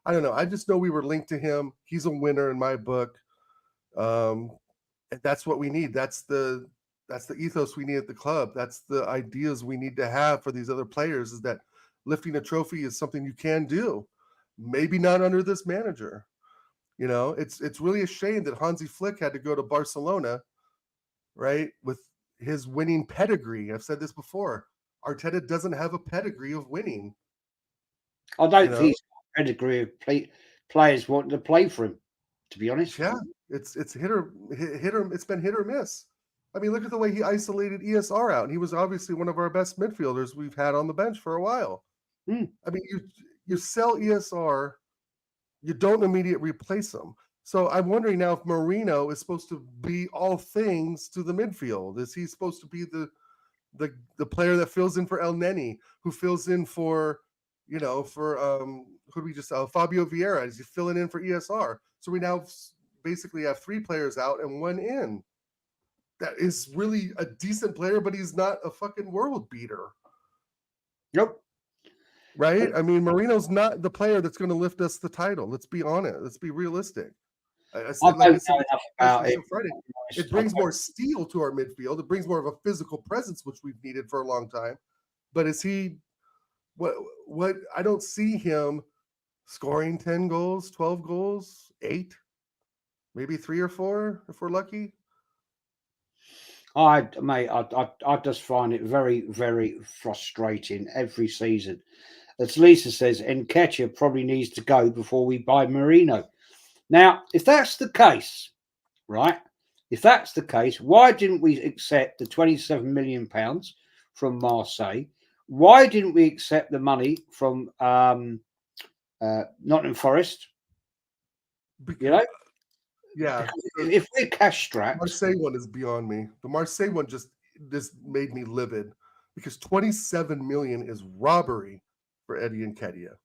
I don't know. I just know we were linked to him. He's a winner in my book. And that's what we need. That's the ethos we need at the club. That's the ideas we need to have for these other players, is that lifting a trophy is something you can do. Maybe not under this manager. You know, it's really a shame that Hansi Flick had to go to Barcelona, right, with his winning pedigree. I've said this before. Arteta doesn't have a pedigree of winning. I don't think he's got a pedigree of players wanting to play for him, to be honest. Yeah, it's hit or it's been hit or miss. I mean, look at the way he isolated ESR out, and he was obviously one of our best midfielders we've had on the bench for a while. I mean, you sell ESR, you don't immediately replace him. So I'm wondering now if Marino is supposed to be all things to the midfield. Is he supposed to be the player that fills in for El Neni, who fills in for, you know, for who do we just Fabio Vieira? Is he filling in for ESR? So we now basically have 3 players out and 1 in. That is really a decent player, but he's not a fucking world beater. Nope. Right? I mean, Marino's not the player that's going to lift us the title. Let's be honest. Let's be realistic. I don't know enough about it. It brings more steel to our midfield. It brings more of a physical presence, which we've needed for a long time. But is he what I don't see him scoring 10 goals, 12 goals, 8, maybe 3 or 4 if we're lucky. I just find it very, very frustrating every season. As Lisa says, Nketiah probably needs to go before we buy Marino. Now, if that's the case, right? If that's the case, why didn't we accept the £27 million from Marseille? Why didn't we accept the money from Nottingham Forest? You know? Yeah. If we're cash strapped. The Marseille one is beyond me. The Marseille one just made me livid, because 27 million is robbery for Eddie Nketiah.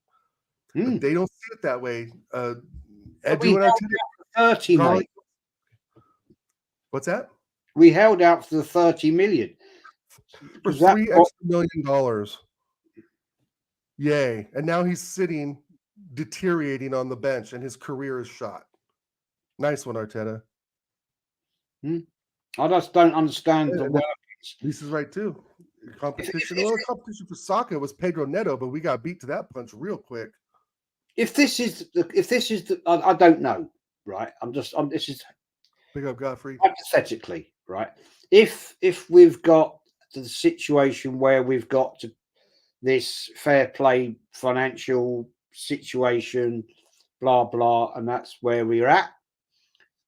But they don't see it that way. We held out for 30, mate. What's that? We held out for the 30 million. For $3 extra million. Yay. And now he's sitting, deteriorating on the bench, and his career is shot. Nice one, Arteta. I just don't understand the workings. Lisa's right too. Competition. Well, competition for soccer was Pedro Neto, but we got beat to that punch real quick. If this is the, I don't know, right? This is big up Godfrey. Hypothetically, right? If we've got to the situation where we've got to this fair play financial situation, blah blah, and that's where we're at,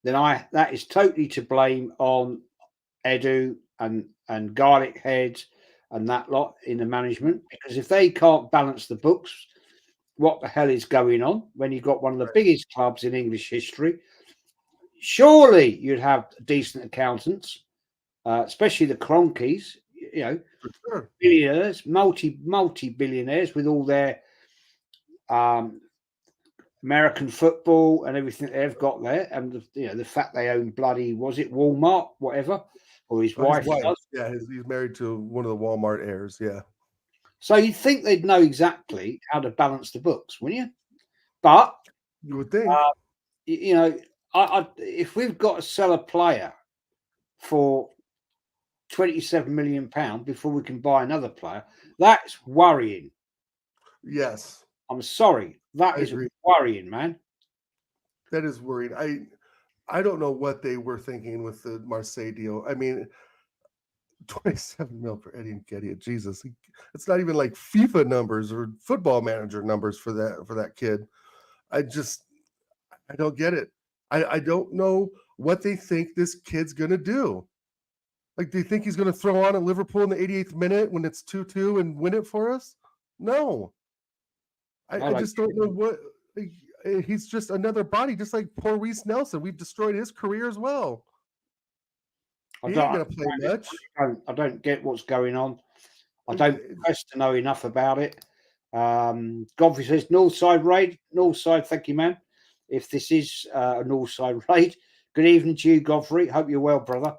then that is totally to blame on Edu and Garlic Head and that lot in the management, because if they can't balance the books, what the hell is going on when you've got one of the biggest clubs in English history? Surely you'd have decent accountants, especially the Cronkies, you know, Sure. billionaires, multi-billionaires with all their American football and everything they've got there, and the fact they own bloody, was it Walmart, whatever, or his wife does. Yeah, he's married to one of the Walmart heirs. Yeah. So you'd think they'd know exactly how to balance the books, wouldn't you? But You would think. If we've got to sell a player for £27 million before we can buy another player, that's worrying. Yes. I'm sorry, that is worrying, man. That is worrying. I don't know what they were thinking with the Marseille deal. I mean, 27 mil for Eddie Nketiah. Jesus, it's not even like FIFA numbers or Football Manager numbers for that kid. I don't get it. I don't know what they think this kid's gonna do. Like, do you think he's gonna throw on at Liverpool in the 88th minute when it's 2-2 and win it for us? No. I just don't know what. He's just another body, just like poor Reece Nelson. We've destroyed his career as well. He ain't gonna play much. I don't get what's going on. I don't press to know enough about it. Godfrey says Northside raid. Northside, thank you, man. If this is a Northside raid, good evening to you, Godfrey. Hope you're well, brother.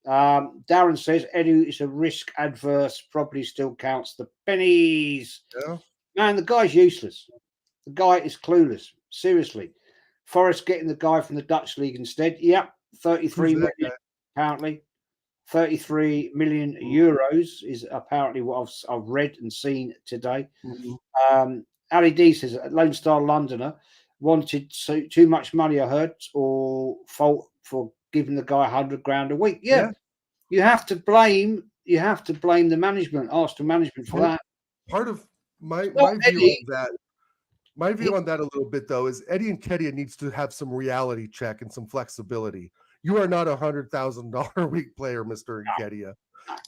Darren says Edu is a risk adverse. Probably still counts the pennies. Yeah. Man, the guy's useless. The guy is clueless. Seriously. Forest getting the guy from the Dutch league instead. Yep, 33 million apparently. 33 million euros is apparently what I've read and seen today. Mm-hmm. Ali D says Lone Star Londoner wanted too much money, I heard, or fault for giving the guy $100,000 a week. Yeah. You have to blame the management, Arsenal management, for that. Part of my view on that. My view on that a little bit, though, is Eddie Nketiah needs to have some reality check and some flexibility. You are not $100,000 a week player, Mr. Nketiah.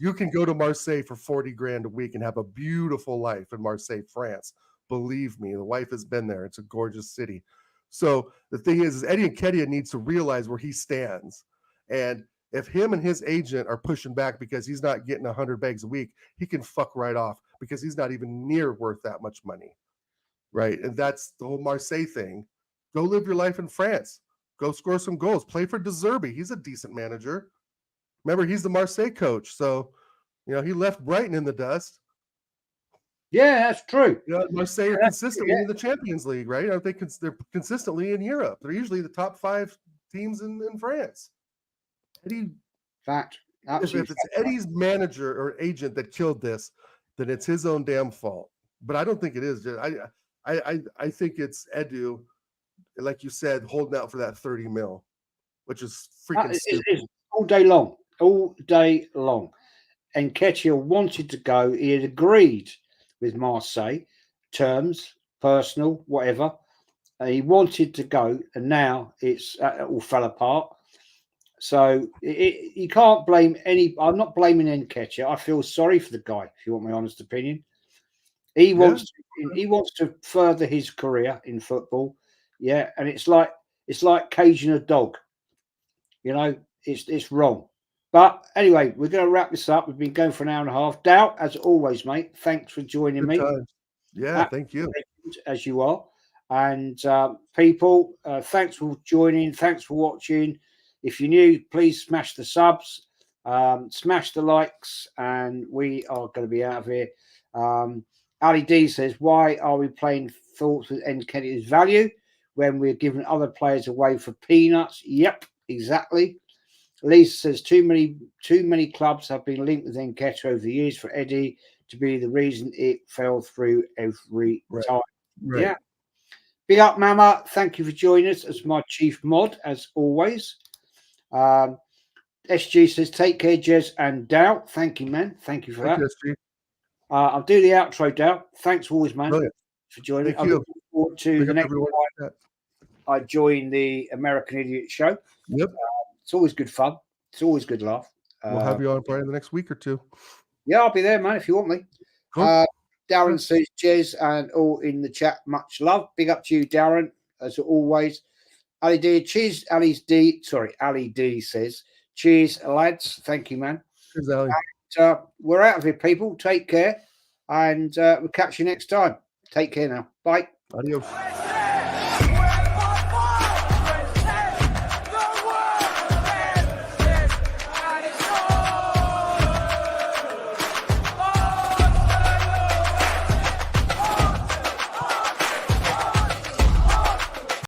You can go to Marseille for $40,000 a week and have a beautiful life in Marseille, France. Believe me, the wife has been there. It's a gorgeous city. So the thing is Eddie Nketiah needs to realize where he stands. And if him and his agent are pushing back because he's not getting 100 bags a week, he can fuck right off because he's not even near worth that much money. Right. And that's the whole Marseille thing. Go live your life in France. Go score some goals. Play for De Zerbi. He's a decent manager. Remember, he's the Marseille coach. So, he left Brighton in the dust. Yeah, that's true. Marseille are consistently in the Champions League, right? Aren't they? They're consistently in Europe. They're usually the top 5 teams in France. Eddie, if it's Eddie's manager or agent that killed this, then it's his own damn fault. But I don't think it is. I think it's Edu, like you said, holding out for that 30 mil, which is freaking stupid. It's all day long. And Nketiah wanted to go. He had agreed with Marseille, terms, personal, whatever. He wanted to go, and now it all fell apart. So you can't blame any. I'm not blaming Nketiah. I feel sorry for the guy, if you want my honest opinion. He wants to further his career in football. Yeah, and it's like caging a dog. It's wrong. But anyway, we're going to wrap this up. We've been going for an hour and a half. Doubt, as always, mate. Thanks for joining me. Yeah, thank you. As you are. And people, thanks for joining. Thanks for watching. If you're new, please smash the subs, smash the likes, and we are going to be out of here. Ali D says, why are we playing thoughts with Nketiah's value when we're giving other players away for peanuts? Yep, exactly. Lisa says, too many clubs have been linked with Nketiah over the years for Eddie to be the reason it fell through every time. Right. Yeah. Big up, Mama. Thank you for joining us as my chief mod, as always. SG says, take care, Jez and Dow. Thank you, man. Thank you for Thank that. you, SG. I'll do the outro, Dow. Thanks always, man, Brilliant. for joining. Thank I'm you. looking forward to Big the up next everyone. time I join the American Idiot Show. Yep. It's always good fun. It's always good laugh. We'll have you on probably in the next week or two. Yeah, I'll be there, man, if you want me. Cool. Darren says, Jez and all in the chat, much love. Big up to you, Darren, as always. Ali D, cheers, Ali D says, cheers, lads. Thank you, man. Cheers, Ali. And, we're out of here, people. Take care. And we'll catch you next time. Take care now. Bye. Adios.